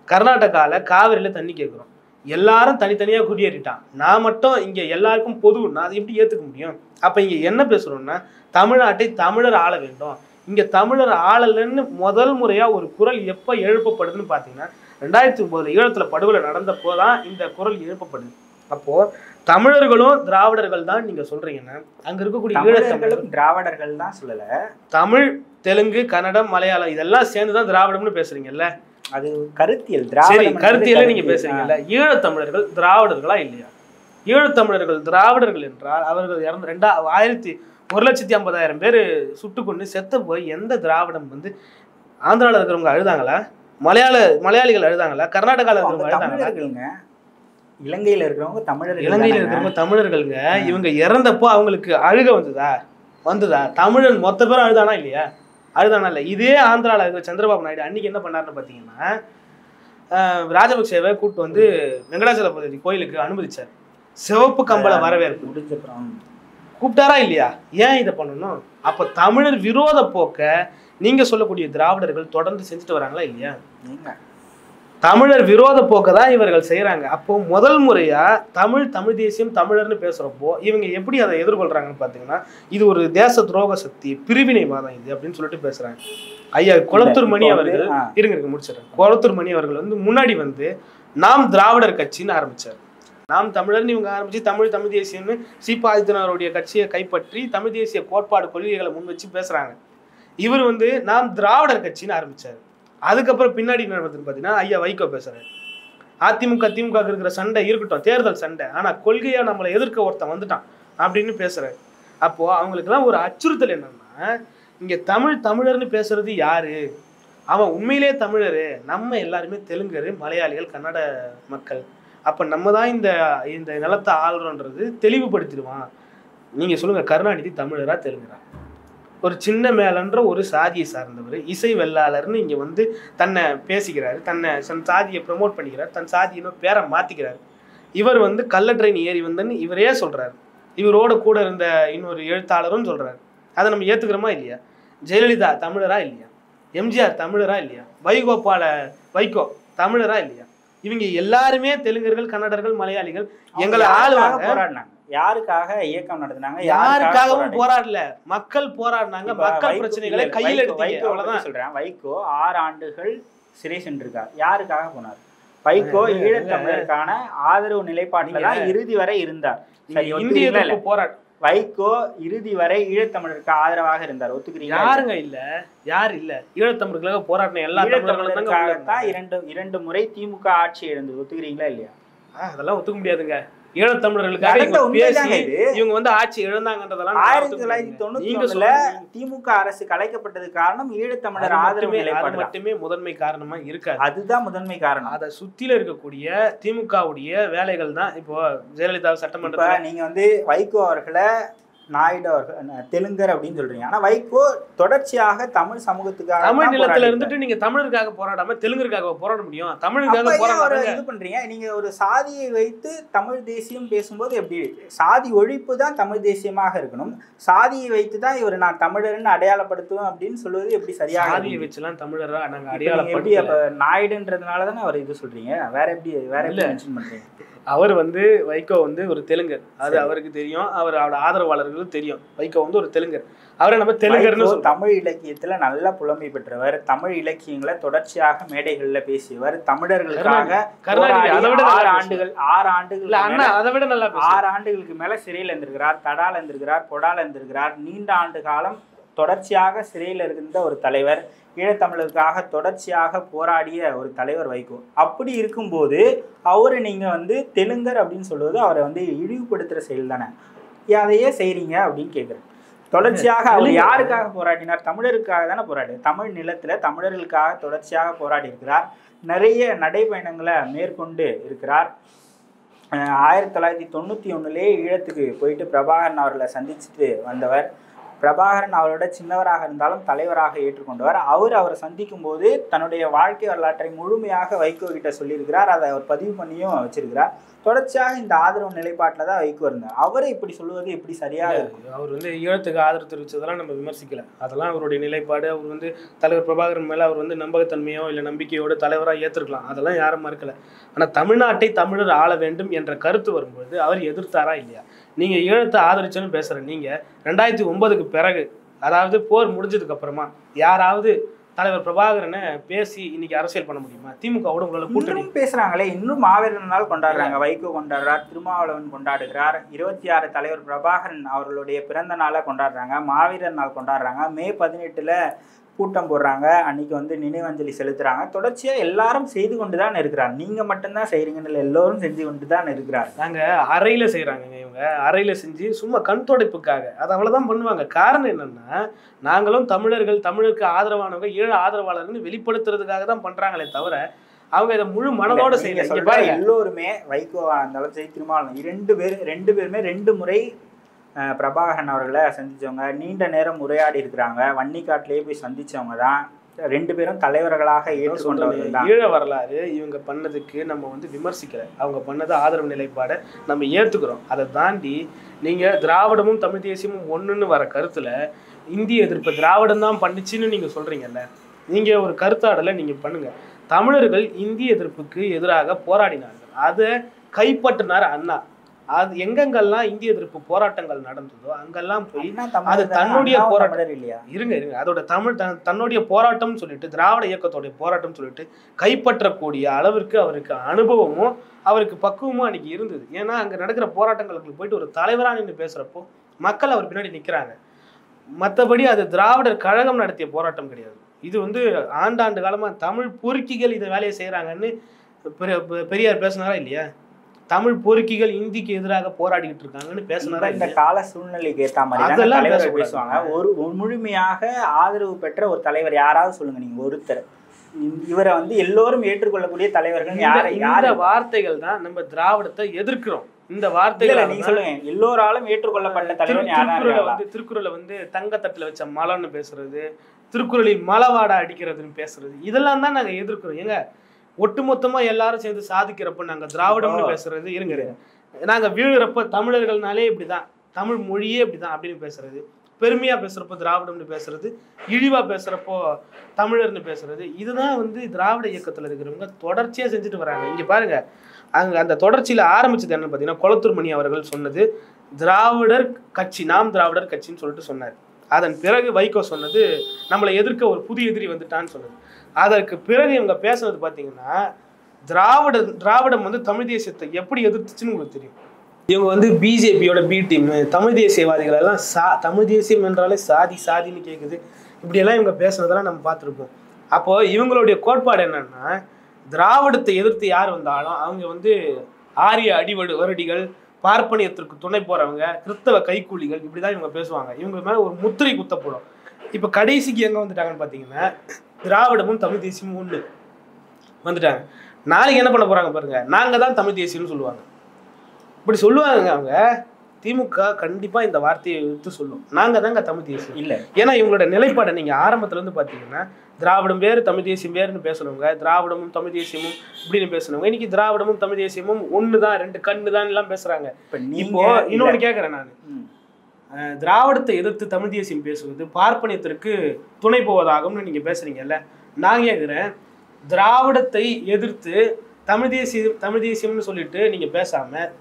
கர்நாடகாவில் காவிரியில் தண்ணி கேட்குறோம், எல்லாரும் தனித்தனியாக குடியேறிட்டான், நான் மட்டும் இங்கே எல்லாருக்கும் பொதுன்னா அதை எப்படி ஏற்றுக்க முடியும்? அப்போ இங்கே என்ன பேசுகிறோம்னா தமிழ்நாட்டை தமிழர் ஆள வேண்டும். இங்கே தமிழர் ஆளலன்னு முதல் முறையாக ஒரு குரல் எப்போ எழுப்பப்படுதுன்னு பார்த்தீங்கன்னா 2009 ஈழத்தில் படுகொலை நடந்தப்போ தான் இந்த குரல் எழுப்பப்படுது. அப்போது தமிழர்களும் திராவிடர்கள் தான் நீங்கள் சொல்கிறீங்கன்னா அங்கே இருக்கக்கூடிய ஈழத்தமிழர்களும் திராவிடர்கள் தான் சொல்லலை. தமிழ், தெலுங்கு, கன்னடம், மலையாளம் இதெல்லாம் சேர்ந்து தான் திராவிடம்னு பேசுகிறீங்கல்ல. அது கருத்தியல். சரி, கருத்தியல நீங்கள் பேசுகிறீங்கல்ல. ஈழத்தமிழர்கள் திராவிடர்களா இல்லையா? ஈழத்தமிழர்கள் திராவிடர்கள் என்றால் அவர்கள் 1,50,000 பேர் சுட்டு கொண்டு செத்து போய் எந்த திராவிடம் ஆந்திராவில் இருக்கிறவங்க அழுதாங்களா? மலையாளிகள் அழுதாங்களா? கர்நாடகாவில் இருக்கிறவங்க அழுதாங்களா? இலங்கையில் இருக்கிறவங்க தமிழர்கள். இலங்கையில் இருக்கிறவங்க தமிழர்களுங்க. இவங்க இறந்தப்போ அவங்களுக்கு அழுக வந்துதா? தமிழன் மொத்த பேரும் அழுதானா இல்லையா? அழுதானா இல்லை? இதே ஆந்திராவில் இருக்கிற சந்திரபாபு நாயுடு அன்னைக்கு என்ன பண்ணாருன்னு பார்த்தீங்கன்னா ராஜபக்சேவை கூப்பிட்டு வெங்கடாச்சலபதி கோயிலுக்கு அனுமதிச்சார். சிவப்பு கம்பள வரவேற்பு முடிஞ்சப்புறம் கூப்பிட்டாரா இல்லையா? ஏன் இதை பண்ணணும்? அப்போ தமிழர் விரோத போக்க நீங்க சொல்லக்கூடிய திராவிடர்கள் தொடர்ந்து செஞ்சுட்டு வராங்களா இல்லையா? தமிழர் விரோத போக்க தான் இவர்கள் செய்யறாங்க. அப்போ முதல் முறையா தமிழ் தேசியம் தமிழர்னு பேசுறப்போ இவங்க எப்படி அதை எதிர்கொள்றாங்கன்னு பாத்தீங்கன்னா இது ஒரு தேச துரோக சக்தி, பிரிவினைவாதம் இது அப்படின்னு சொல்லிட்டு பேசுறாங்க. ஐயா கொளத்தூர் மணி அவர்கள் இருங்க முடிச்சிடறேன். கொளத்தூர் மணி அவர்கள் முன்னாடி நாம் திராவிடர் கட்சின்னு ஆரம்பிச்சார். நாம் தமிழர்னு இவங்க ஆரம்பிச்சு தமிழ் தேசியம்னு சீபா ஆதித்தனாருடைய கட்சியை கைப்பற்றி தமிழ் தேசிய கோட்பாடு கொள்கைகளை முன் வச்சு பேசுறாங்க. இவர் நாம் திராவிடர் கட்சின்னு ஆரம்பிச்சாரு. அதுக்கப்புறம் பின்னாடி என்ன நடந்ததுன்னு பார்த்தீங்கன்னா ஐயா வைகோ பேசுறாரு. அதிமுக திமுக இருக்கிற சண்டை இருக்கட்டும், தேர்தல் சண்டை, ஆனா கொள்கையா நம்மளை எதிர்க்க ஒருத்தன் வந்துட்டான் அப்படின்னு பேசுறாரு. அப்போ அவங்களுக்குலாம் ஒரு அச்சுறுத்தல் என்னன்னா இங்க தமிழர்னு பேசுறது யாரு? அவன் உண்மையிலே தமிழரு, நம்ம எல்லாருமே தெலுங்கரு, மலையாளிகள், கன்னட மக்கள். அப்போ நம்ம தான் இந்த நிலத்தை ஆளுறோன்றது தெளிவுபடுத்திடுவான். நீங்கள் சொல்லுங்கள், கருணாநிதி தமிழரா தெலுங்குரா? ஒரு சின்ன மேலன்ற ஒரு சாதியை சார்ந்தவர், இசை வெள்ளாளர்னு இங்கே தன்னை பேசிக்கிறாரு, தன் சாதியை ப்ரமோட் பண்ணிக்கிறார், தன் சாதியினும் பேரை மாற்றிக்கிறார். இவர் கள்ள ட்ரெயின் ஏறி வந்தன்னு இவரே சொல்கிறார். இவரோட கூட இருந்த இன்னொரு எழுத்தாளரும் சொல்கிறார். அதை நம்ம ஏற்றுக்கிறோமா இல்லையா? ஜெயலலிதா தமிழரா இல்லையா? எம்ஜிஆர் தமிழரா இல்லையா? வைகோ தமிழரா இல்லையா? இவங்க எல்லாருமே தெலுங்கர்கள், கன்னடர்கள், மலையாளிகள் எங்களை ஆளுவாங்க. யாருக்காக இயக்கம் நடத்தினாங்க? யாருக்காகவும் போராடல, மக்கள் போராடினாங்க. மக்கள் பிரச்சனைகளை கையில் எடுத்தீங்க, அவ்வளவுதான் சொல்றேன். வைகோ 6 ஆண்டுகள் சிறை சென்றிருக்கார். யாருக்காக போனார்? வைகோ ஈழத்தமிழருக்கான ஆதரவு நிலைப்பாட்டில் தான் இறுதி வரை இருந்தார். சரி, இந்திய போராட்டம். வைகோ இறுதி வரை ஈழத்தமிழருக்கு ஆதரவாக இருந்தார், ஒத்துக்கிறீங்க? யாருங்க இல்ல, யார் இல்ல? ஈழத்தமிழர்களுக்காக போராடின எல்லா தமிழர்களுக்காகத்தான் 2 முறை திமுக ஆட்சி இழந்தது, ஒத்துக்கிறீங்களா இல்லையா? அதெல்லாம் ஒத்துக்க முடியாதுங்க. ஈழத்தமிழர்களுக்காக இவங்க வந்து ஆட்சி இழந்தாங்கன்றதெல்லாம் 1991 திமுக அரசு கலைக்கப்பட்டது காரணம் ஈழத்தமிழர் ஆதரவு நிலைப்பாடு மட்டுமே முதன்மை காரணமா இருக்காது. அதுதான் முதன்மை காரணம். அதை சுத்தில இருக்கக்கூடிய திமுகவுடைய வேலைகள் தான். இப்போ ஜெயலலிதா சட்டமன்ற நீங்க வந்து வைகோ அவர்களை நாயுடு அவர்கள் தெலுங்கர் அப்படின்னு சொல்றீங்க. ஆனா வைகோ தொடர்ச்சியாக தமிழ் சமூகத்துக்காக, தமிழ் நிலத்துல இருந்துட்டு நீங்க தமிழருக்காக போராடாம தெலுங்கருக்காக போராட முடியும்? தமிழுக்காக போராட இது பண்றீங்க. நீங்க ஒரு சாதியை வைத்து தமிழ் தேசியம் பேசும்போது எப்படி? சாதி ஒழிப்பு தான் தமிழ் தேசியமாக இருக்கணும். சாதியை வைத்து தான் இவர் நான் தமிழர்னு அடையாளப்படுத்துவேன் அப்படின்னு சொல்லுவது எப்படி சரியாக? சாதியை வச்சுலாம் தமிழரா நாங்க அடையாளப்படுத்தி அப்ப நாயுடுன்றதுனால தானே அவர் இது சொல்றீங்க. வேற எப்படி மென்ஷன் பண்றீங்க? அவர் வந்து வைகோ வந்து ஒரு தெலுங்கர், அது அவருக்கு தெரியும். அவரோட ஆதரவாளர்களும் தெரியும். வைகோ வந்து ஒரு தெலுங்கர். அவரை நம்ம தெலுங்கர்னு தமிழ் இலக்கியத்துல நல்ல புலமை பெற்றவர், தமிழ் இலக்கியங்களை தொடர்ச்சியாக மேடைகள்ல பேசியவர், தமிழர்களுக்காக 6 ஆண்டுகள் அதை விட நல்லா 6 ஆண்டுகளுக்கு மேல சிறையில் இருந்திருக்கிறார். தடால இருந்திருக்கிறார், கொடால இருந்திருக்கிறார். நீண்ட ஆண்டு காலம் தொடர்ச்சியாக சிறையில் இருந்த ஒரு தலைவர், ஈழத்தமிழருக்காக தொடர்ச்சியாக போராடிய ஒரு தலைவர் வைகோ. அப்படி இருக்கும்போது அவரை நீங்க வந்து தெலுங்கர் அப்படின்னு சொல்லுவது அவரை வந்து இழிவுபடுத்துற செயல் தானே. அதையே செய்றீங்க அப்படின்னு கேட்குறேன். தொடர்ச்சியாக அவர் யாருக்காக போராடினார்? தமிழருக்காக தானே போராடி. தமிழ் நிலத்துல தமிழர்களுக்காக தொடர்ச்சியாக போராடி இருக்கிறார். நிறைய நடைபயணங்களை மேற்கொண்டு இருக்கிறார். 1991 ஈழத்துக்கு போயிட்டு பிரபாகரன் அவர்களை சந்திச்சுட்டு வந்தவர். பிரபாகரன் அவரோட சின்னவராக இருந்தாலும் தலைவராக ஏற்றுக்கொண்டவர். அவரை சந்திக்கும் போது தன்னுடைய வாழ்க்கை வரலாற்றை முழுமையாக வைகோ கிட்ட சொல்லியிருக்கிறார். அதை அவர் பதிவு பண்ணியும் வச்சிருக்கிறார். தொடர்ச்சியாக இந்த ஆதரவு நிலைப்பாட்டில் தான் வைகோ இருந்தார். அவரை இப்படி சொல்லுவது எப்படி சரியாக இருக்கும்? அவர் வந்து ஈழத்துக்கு ஆதரவு தெரிவித்ததெல்லாம் நம்ம விமர்சிக்கல. அதெல்லாம் அவருடைய நிலைப்பாடு. அவர் வந்து தலைவர் பிரபாகரன் மேலே அவர் வந்து நம்பகத்தன்மையோ இல்லை நம்பிக்கையோட தலைவராக ஏற்றுக்கலாம், அதெல்லாம் யாரும் மறுக்கல. ஆனால் தமிழ்நாட்டை தமிழர் ஆள வேண்டும் என்ற கருத்து வரும்போது அவர் எதிர்த்தாரா இல்லையா? நீங்கள் ஈழத்தை ஆதரிச்சோன்னு பேசுகிற நீங்கள் 2009க்கு பிறகு, அதாவது போர் முடிஞ்சதுக்கு அப்புறமா யாராவது தலைவர் பிரபாகரனை பேசி இன்னைக்கு அரசியல் பண்ண முடியுமா? திமுகவோட உங்களால கூட்டணி பேசுறாங்களே. இன்னும் மாவீரர் நாள் கொண்டாடுறாங்க. வைகோ கொண்டாடுறார், திருமாவளவன் கொண்டாடுகிறார், 26 தலைவர் பிரபாகரன் அவர்களுடைய பிறந்த நாளை கொண்டாடுறாங்க, மாவீரர் நாள் கொண்டாடுறாங்க, மே 18 கூட்டம் போடுறாங்க, அன்னைக்கு வந்து நினைவஞ்சலி செலுத்துறாங்க. தொடர்ச்சியா எல்லாரும் செய்து கொண்டு தான் இருக்கிறாங்க. நீங்க மட்டும்தான் செய்றீங்கன்னு எல்லோரும் செஞ்சு கொண்டு தான் இருக்கிறாங்க. நாங்க அறையில செய்யறாங்க, இவங்க அறையில செஞ்சு சும்மா கண் துடைப்புக்காக அதை அவ்வளவுதான் பண்ணுவாங்க. காரணம் என்னன்னா, நாங்களும் தமிழர்கள், தமிழுக்கு ஆதரவானவங்க, ஈழ ஆதரவாளர்கள் வெளிப்படுத்துறதுக்காக தான் பண்றாங்களே தவிர அவங்க இதை முழு மனதோட செய்யல. எல்லோருமே வைகோவா இருந்தாலும் சரி, திருமாவளவன் 2 பேருமே 2 முறை பிரபாகரன் அவர்களை சந்திச்சவங்க. நீண்ட நேரம் உரையாடி இருக்கிறாங்க. வன்னிக்காட்டிலேயே போய் சந்திச்சவங்க தான். 2 பேரும் தலைவர்களாக ஏற்றுக்கொண்டவர்கள் தான். ஈழ வரலாறு இவங்க பண்ணதுக்கு நம்ம வந்து விமர்சிக்கல. அவங்க பண்ணது ஆதரவு நிலைப்பாடை நம்ம ஏற்றுக்கிறோம். அதை தாண்டி நீங்க திராவிடமும் தமிழ் தேசியமும் ஒண்ணுன்னு வர கருத்துல இந்திய எதிர்ப்பு திராவிடம் தான் பண்ணுச்சுன்னு நீங்க சொல்றீங்கல்ல, நீங்க ஒரு கருத்தாடலை நீங்க பண்ணுங்க. தமிழர்கள் இந்திய எதிர்ப்புக்கு எதிராக போராடினார்கள், அதை கைப்பற்றினார் அண்ணா. அது எங்கெங்கெல்லாம் இந்திய எதிர்ப்பு போராட்டங்கள் நடந்ததோ அங்கெல்லாம் போய் அது தன்னுடைய போராட்டம் இல்லையா? இருங்க அதோட தன்னுடைய போராட்டம்னு சொல்லிட்டு, திராவிட இயக்கத்தோடைய போராட்டம் சொல்லிட்டு கைப்பற்றக்கூடிய அளவிற்கு அவருக்கு அனுபவமும் அவருக்கு பக்குவமும் அன்னைக்கு இருந்தது. ஏன்னா அங்க நடக்கிற போராட்டங்களுக்கு போயிட்டு ஒரு தலைவரா நின்று பேசுறப்போ மக்கள் அவர் பின்னாடி நிக்கிறாங்க. மற்றபடி அது திராவிடர் கழகம் நடத்திய போராட்டம் கிடையாது. இது வந்து ஆண்டாண்டு காலமா தமிழ் பொறுக்கிகள் இந்த வேலையை செய்யறாங்கன்னு பெரியார் பேசினாரா இல்லையா? தமிழ் பொறுக்கிகள் இந்திக்கு எதிராக போராடிக்கிட்டு இருக்காங்கன்னு பேசினாரா? இந்த கால சூழ்நிலைக்கு ஏற்ற மாதிரி பேசுவாங்க. ஒரு முழுமையாக ஆதரவு பெற்ற ஒரு தலைவர் யாராவது சொல்லுங்க நீங்க ஒருத்தர். இவரை வந்து எல்லோரும் ஏற்றுக்கொள்ளக்கூடிய தலைவர்கள் யார வார்த்தைகள் தான் நம்ம திராவிடத்தை எதிர்க்கிறோம். இந்த வார்த்தைகளை நீங்க சொல்லுங்க. எல்லோராலும் ஏற்றுக்கொள்ளப்பட்ட தலைவர் திருக்குறளை வந்து தங்கத்தட்டுல வச்ச மலன்னு பேசுறது, திருக்குறளில் மலவாடா அடிக்கிறதுன்னு பேசுறது, இதெல்லாம் தான் நாங்க எதிர்க்கிறோம். ஏங்க ஒட்டுமொத்தமா எல்லாரும் சேர்ந்து சாதிக்கிறப்ப நாங்க திராவிடம்னு பேசுறது, இருங்க நாங்க வீழுறப்ப தமிழர்கள்னாலே இப்படிதான், தமிழ் மொழியே இப்படிதான் அப்படின்னு பேசுறது, பெருமையா பேசுறப்போ திராவிடம்னு பேசுறது, இழிவா பேசுறப்போ தமிழர்னு பேசுறது, இதுதான் வந்து திராவிட இயக்கத்துல இருக்கிறவங்க தொடர்ச்சியா செஞ்சுட்டு வராங்க. இங்க பாருங்க, அங்க அந்த தொடர்ச்சியில ஆரம்பிச்சது என்னன்னு பாத்தீங்கன்னா, கொளத்தூர் மணி அவர்கள் சொன்னது திராவிடர் கட்சி, நாம் திராவிடர் கட்சின்னு சொல்லிட்டு சொன்னார். அதன் பிறகு வைகோ சொன்னது நம்மளை எதிர்க்க ஒரு புதிய எதிரி வந்துட்டான்னு சொன்னது. அதற்கு பிறகு இவங்க பேசுனது பார்த்தீங்கன்னா திராவிடம் வந்து தமிழ் தேசியத்தை எப்படி எதிர்த்துச்சுன்னு உங்களுக்கு தெரியும். இவங்க வந்து பிஜேபியோட பி டீம், தமிழ் தேசியவாதிகள் எல்லாம் தமிழ் தேசியம் என்றாலே சாதின்னு கேட்குது, இப்படியெல்லாம் இவங்க பேசுனதெல்லாம் நம்ம பார்த்துருப்போம். அப்போ இவங்களுடைய கோட்பாடு என்னன்னா, திராவிடத்தை எதிர்த்து யார் வந்தாலும் அவங்க வந்து ஆரிய வருடிகள், பார்ப்பனியத்திற்கு துணை போறவங்க, கிறிஸ்தவ கைக்கூலிகள், இப்படிதான் இவங்க பேசுவாங்க. இவங்க மேல ஒரு முத்திரை குத்தப்படும். இப்ப கடைசிக்கு எங்க வந்துட்டாங்கன்னு பாத்தீங்கன்னா, திராவிடமும் தமிழ் தேசியமும் ஒண்ணு வந்துட்டாங்க. நாளைக்கு என்ன பண்ண போறாங்க பாருங்க, நாங்க தான் தமிழ் தேசியம்னு சொல்லுவாங்க. இப்படி சொல்லுவாங்க அவங்க. திமுக கண்டிப்பா இந்த வார்த்தையை எடுத்து சொல்லும், நாங்க தாங்க தமிழ் தேசியம் இல்ல. ஏன்னா இவங்களோட நிலைப்பாடை நீங்க ஆரம்பத்துல இருந்து பாத்தீங்கன்னா, திராவிடம் வேறு தமிழ் தேசியம் வேறுன்னு பேசுறவங்க, திராவிடமும் தமிழ் தேசியமும் இப்படின்னு பேசுறவங்க, இன்னைக்கு திராவிடமும் தமிழ் தேசியமும் ஒண்ணுதான், ரெண்டு கண்ணுதான் எல்லாம் பேசுறாங்க. இப்போ இன்னொன்னு கேட்கறேன் நான், திராவிடத்தை எதிர்த்து தமிழ் தேசியம் பேசுவது பார்ப்பனியத்திற்கு துணை போவதாகும்னு நீங்க பேசுறீங்கல்ல, நான் கேட்கிறேன், திராவிடத்தை எதிர்த்து தமிழ் தேசியம்னு சொல்லிட்டு நீங்க பேசாம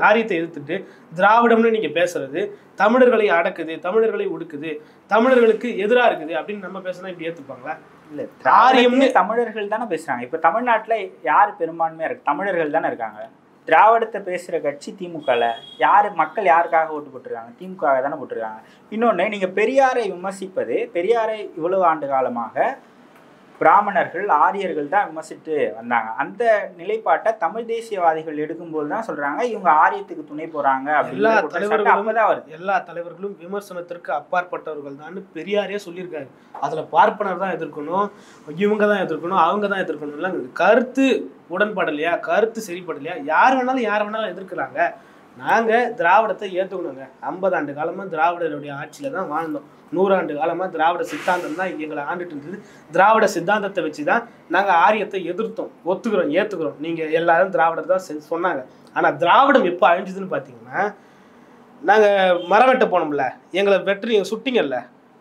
ஆரியத்தை எதிர்த்துட்டு திராவிடம்னு நீங்க பேசுறது தமிழர்களை அடக்குது, தமிழர்களை ஒடுக்குது, தமிழர்களுக்கு எதிராக இருக்குது அப்படின்னு நம்ம பேசினா இப்படி ஏத்துப்பாங்களா? இல்ல, ஆரியம்னு தமிழர்கள் தானே பேசுறாங்க. இப்ப தமிழ்நாட்டுல யாரு பெரும்பான்மையா இருக்கு? தமிழர்கள் தானே இருக்காங்க. திராவிடத்தை பேசுற கட்சி திமுகல யாரு, மக்கள் யாருக்காக ஓட்டு போட்டிருக்காங்க? திமுக தானே போட்டிருக்காங்க. இன்னொன்னு, நீங்க பெரியாரை விமர்சிப்பது, பெரியாரை இவ்வளவு ஆண்டு காலமாக பிராமணர்கள் ஆரியர்கள் தான் விமர்சித்து வந்தாங்க. அந்த நிலைப்பாட்டை தமிழ் தேசியவாதிகள் எடுக்கும்போது தான் சொல்றாங்க இவங்க ஆரியத்துக்கு துணை போறாங்க. எல்லா தலைவர்களும் விமர்சனத்திற்கு அப்பாற்பட்டவர்கள் தான் பெரியாரே சொல்லியிருக்காரு. அதுல பார்ப்பனர் தான் எதிர்க்கணும், இவங்க தான் எதிர்க்கணும், அவங்க தான் எதிர்க்கணும். கருத்து உடன்படலையா, கருத்து சரிப்படலையா, யார் வேணாலும் எதிர்க்கிறாங்க. நாங்க திராவிடத்தை ஏத்துக்கணுங்க. 50 ஆண்டு காலமா திராவிடருடைய ஆட்சியில தான் வாழ்ந்தோம். 100 ஆண்டு காலமா திராவிட சித்தாந்தம் தான் எங்களை ஆண்டுட்டு இருந்தது. திராவிட சித்தாந்தத்தை வச்சுதான் நாங்க ஆரியத்தை எதிர்த்தோம், ஒத்துக்கிறோம், ஏத்துக்கிறோம். நீங்க எல்லாரும் திராவிடர் தான் சொன்னாங்க. ஆனா திராவிடம் எப்போ அழிஞ்சதுன்னு பாத்தீங்கன்னா, நாங்க மரம் வெட்ட போனோம்ல, எங்களை வெற்றி சுட்டிங்கல்ல,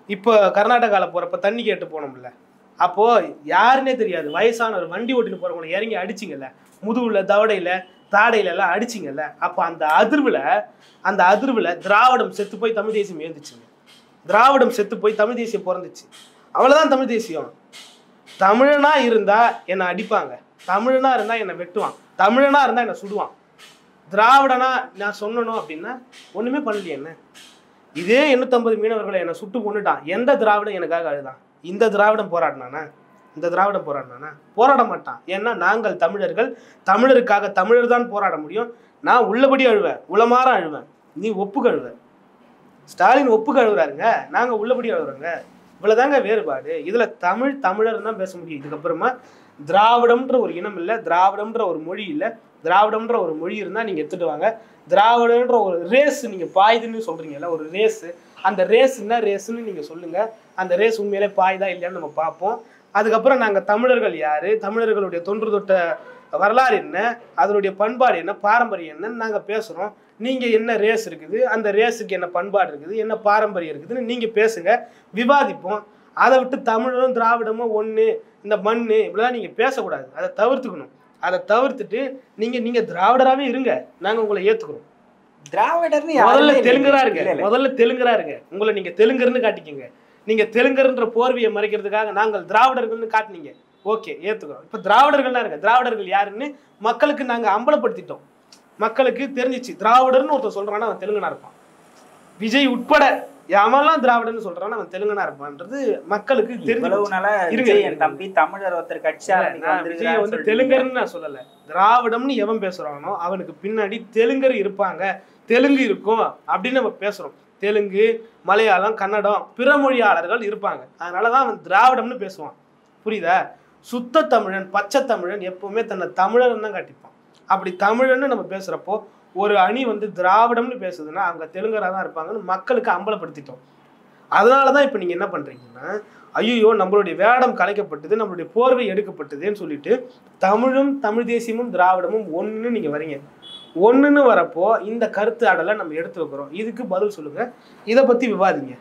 இப்போ கர்நாடகாவில் போறப்ப தண்ணி கேட்டு போனோம்ல, அப்போ யாருன்னே தெரியாது வயசானவர் வண்டி ஓட்டின்னு போறவங்களை இறங்கி அடிச்சிங்கல்ல, முதுகுல தவடையில தாடையில எல்லாம் அடிச்சிங்கல்ல. அப்போ அந்த அதிர்வுல திராவிடம் செத்து போய் தமிழ் தேசியம் எழுந்துச்சுங்க. திராவிடம் செத்து போய் தமிழ் தேசியம் பிறந்துச்சு. அவ்வளவுதான் தமிழ் தேசியம். தமிழனா இருந்தா என்னை அடிப்பாங்க, தமிழனா இருந்தா என்னை வெட்டுவான், தமிழனா இருந்தா என்னை சுடுவான். திராவிடனா நான் சொன்னணும் அப்படின்னா ஒண்ணுமே பண்ணலையே. என்ன இதே 850 மீனவர்களை என்னை சுட்டு கொண்டுட்டான். எந்த திராவிடம் எனக்காக அழுதான்? இந்த திராவிடம் போராடினானா? இந்த திராவிடம் போராடினானா? போராட மாட்டான். ஏன்னா நாங்கள் தமிழர்கள், தமிழருக்காக தமிழர் தான் போராட முடியும். நான் உள்ளபடி அழுவேன், உளமாற அழுவேன், நீ ஒப்பு கழுவ. ஸ்டாலின் ஒப்பு கழுவுறாருங்க, நாங்க உள்ளபடி அழுவுறோங்க. இவ்வளவுதாங்க வேறுபாடு. இதுல தமிழர் தான் பேச முடியும். இதுக்கப்புறமா திராவிடம்ன்ற ஒரு இனம் இல்லை, திராவிடம்ன்ற ஒரு மொழி இல்லை. திராவிடம்ன்ற ஒரு மொழி இருந்தா நீங்க எடுத்துட்டு வாங்க. திராவிடன்ற ஒரு ரேஸ் நீங்க பாயுதுன்னு சொல்றீங்கல்ல, ஒரு ரேஸ், அந்த ரேஸ் என்ன ரேஸ்ன்னு நீங்க சொல்லுங்க. அந்த ரேஸ் உண்மையிலே பாயுதா இல்லையான்னு நம்ம பார்ப்போம். அதுக்கப்புறம் நாங்க தமிழர்கள் யாரு, தமிழர்களுடைய தொன்று தொட்ட வரலாறு என்ன, அதனுடைய பண்பாடு என்ன, பாரம்பரியம் என்னன்னு நாங்க பேசுறோம். நீங்க என்ன ரேஸ் இருக்குது, அந்த ரேஸுக்கு என்ன பண்பாடு இருக்குது, என்ன பாரம்பரியம் இருக்குதுன்னு நீங்க பேசுங்க, விவாதிப்போம். அதை விட்டு தமிழும் திராவிடமும் ஒண்ணு, இந்த மண்ணு இப்படிலாம் நீங்க பேசக்கூடாது. அதை தவிர்த்துக்கணும். அதை தவிர்த்துட்டு நீங்க திராவிடராகவே இருங்க, நாங்க உங்களை ஏத்துக்கிறோம். திராவிடர் முதல்ல தெலுங்கரா இருங்க. உங்களை நீங்க தெலுங்கர்னு காட்டிக்கங்க. நீங்க தெலுங்கர்ன்ற போர்வையை மறைக்கிறதுக்காக நாங்கள் திராவிடர்கள்னு காட்டினீங்க, ஓகே ஏத்துக்கிறோம். இப்ப திராவிடர்கள்லாம் இருக்க, திராவிடர்கள் யாருன்னு மக்களுக்கு நாங்க அம்பலப்படுத்திட்டோம். மக்களுக்கு தெரிஞ்சிச்சு, திராவிடர்னு ஒருத்தர் சொல்றான்னா அவன் தெலுங்கனா இருப்பான். விஜய் உட்பட யாமெல்லாம் திராவிடன்னு சொல்றான்னா அவன் தெலுங்கனா இருப்பான்றது மக்களுக்கு தெரிஞ்சு. தம்பி தமிழர் ஒருத்தர் கட்சியா விஜய் வந்து தெலுங்கர்னு நான் சொல்லல, திராவிடம்னு எவன் பேசுறானோ அவனுக்கு பின்னாடி தெலுங்கர் இருப்பாங்க, தெலுங்கு இருக்கும் அப்படின்னு நம்ம பேசுறோம். தெலுங்கு, மலையாளம், கன்னடம், பிற மொழியாளர்கள் இருப்பாங்க. அதனாலதான் அவன் திராவிடம்னு பேசுவான். புரியுதா? சுத்த தமிழன், பச்சை தமிழன் எப்பவுமே தன்னை தமிழன் தான் காட்டிப்பான். அப்படி தமிழன்னு நம்ம பேசுறப்போ ஒரு அணி வந்து திராவிடம்னு பேசுதுன்னா அவங்க தெலுங்கரா தான் இருப்பாங்கன்னு மக்களுக்கு அம்பலப்படுத்திட்டோம். அதனாலதான் இப்ப நீங்க என்ன பண்றீங்கன்னா, ஐயோ நம்மளுடைய வேடம் கலைக்கப்பட்டது, நம்மளுடைய போர்வை எடுக்கப்பட்டதுன்னு சொல்லிட்டு தமிழும் தமிழ் தேசியமும் திராவிடமும் ஒண்ணுன்னு நீங்க வரீங்க. ஒண்ணுன்னு வரப்போ இந்த கருத்து ஆடலை நம்ம எடுத்து வைக்கிறோம். இதுக்கு பதில் சொல்லுங்க, இதை பத்தி விவாதிங்க.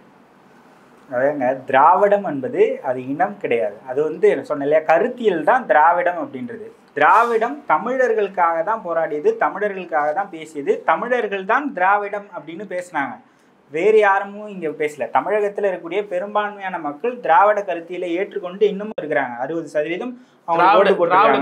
அதாங்க திராவிடம் என்பது அது இனம் கிடையாது. அது வந்து சொன்ன இல்லையா, கருத்தியல் தான் திராவிடம் அப்படின்றது. திராவிடம் தமிழர்களுக்காக தான் போராடியது, தமிழர்களுக்காக தான் பேசியது, தமிழர்கள் தான் திராவிடம் அப்படின்னு பேசினாங்க. வேறு யாரும் இங்கே பேசல. தமிழகத்தில் இருக்கக்கூடிய பெரும்பான்மையான மக்கள் திராவிட கருத்தியலை ஏற்றுக்கொண்டு இன்னமும் இருக்கிறாங்க. 60% திராவிட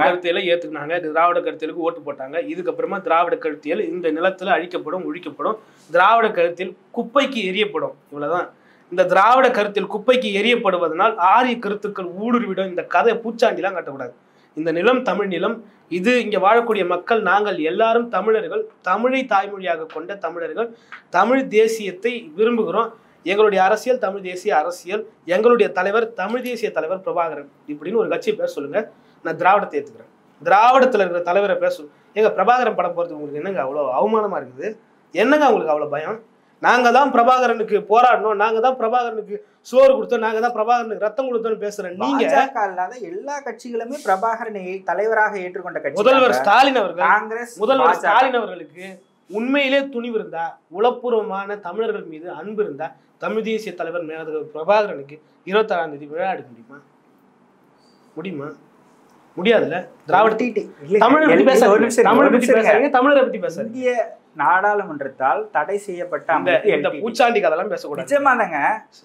கருத்தியலை ஏற்றுக்கினாங்க, திராவிட கருத்தியலுக்கு ஓட்டு போட்டாங்க. இதுக்கப்புறமா திராவிட கருத்தியல் இந்த நிலத்துல அழிக்கப்படும், ஒழிக்கப்படும். திராவிட கருத்தியல் குப்பைக்கு எரியப்படும். இவ்வளவுதான். இந்த திராவிட கருத்தில் குப்பைக்கு எரியப்படுவதனால் ஆரிய கருத்துக்கள் ஊடுருவிடும். இந்த கதை பூச்சாண்டிலாம் காட்டக்கூடாது. இந்த நிலம் தமிழ் நிலம். இது இங்க வாழக்கூடிய மக்கள் நாங்கள் எல்லாரும் தமிழர்கள், தமிழை தாய்மொழியாக கொண்ட தமிழர்கள், தமிழ் தேசியத்தை விரும்புகிறோம். எங்களுடைய அரசியல் தமிழ் தேசிய அரசியல், எங்களுடைய தலைவர் தமிழ் தேசிய தலைவர் பிரபாகரன் இப்படின்னு ஒரு கட்சியை பேச சொல்லுங்க, நான் திராவிடத்தை ஏற்றுக்கிறேன். திராவிடத்தில் இருக்கிற தலைவரை பேச எங்க பிரபாகரன் படம் போறது உங்களுக்கு என்னங்க அவ்வளோ அவமானமா இருக்குது? என்னங்க உங்களுக்கு அவ்வளோ பயம்? நாங்க தான் பிரபாகரனுக்கு போராடணும், நாங்க தான் பிரபாகரனுக்கு சோறு கொடுத்தோம், நாங்க தான் பிரபாகரனுக்கு ரத்தம் கொடுத்தோம்னு பேசுறேன். நீங்க இல்லாத எல்லா கட்சிகளுமே பிரபாகரனை தலைவராக ஏற்றுக்கொண்ட கட்சி. முதல்வர் ஸ்டாலின் அவர்கள், காங்கிரஸ் முதல்வர் ஸ்டாலின் அவர்களுக்கு உண்மையிலே துணிவு இருந்தா, உளப்பூர்வமான தமிழர்கள் மீது அன்பு இருந்தா, தமிழ் தேசிய தலைவர் பிரபாகரனுக்கு 26ஆம் தேதி விழா எடுக்க முடியுமா? முடியுமா? முடியாதுல்ல. திராவிட தமிழரை பத்தி பேசுறீங்க, தமிழரை பத்தி பேசுறீங்க. இந்திய நாடாளுமன்றத்தால் தடை செய்யப்பட்ட இந்த பூச்சாண்டி கதெல்லாம் பேசக்கூடாது. நிஜமாதாங்க.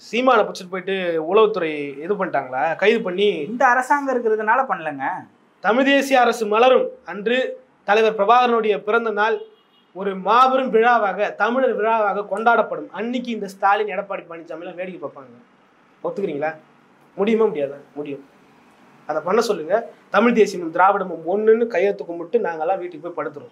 சீமானை பிடிச்சிட்டு போயிட்டு உளவுத்துறை இது பண்ணிட்டாங்களா, கைது பண்ணி? இந்த அரசாங்கம் இருக்கிறதுனால பண்ணலங்க. தமிழ் தேசிய அரசு மலரும் அன்று தலைவர் பிரபாகரனுடைய பிறந்த நாள் ஒரு மாபெரும் விழாவாக, தமிழர் விழாவாக கொண்டாடப்படும். அன்னைக்கு இந்த ஸ்டாலின் எடப்பாடி பழனிசாமிலாம் வேடிக்கை பார்ப்பாங்க. ஒத்துக்கிறீங்களா? முடியுமா? முடியாதா? முடியும். அதை பண்ண சொல்லுங்க. தமிழ் தேசியமும் திராவிடமும் ஒண்ணுன்னு கையெழுத்து கும்பிட்டு நாங்கெல்லாம் வீட்டுக்கு போய் படுத்துறோம்.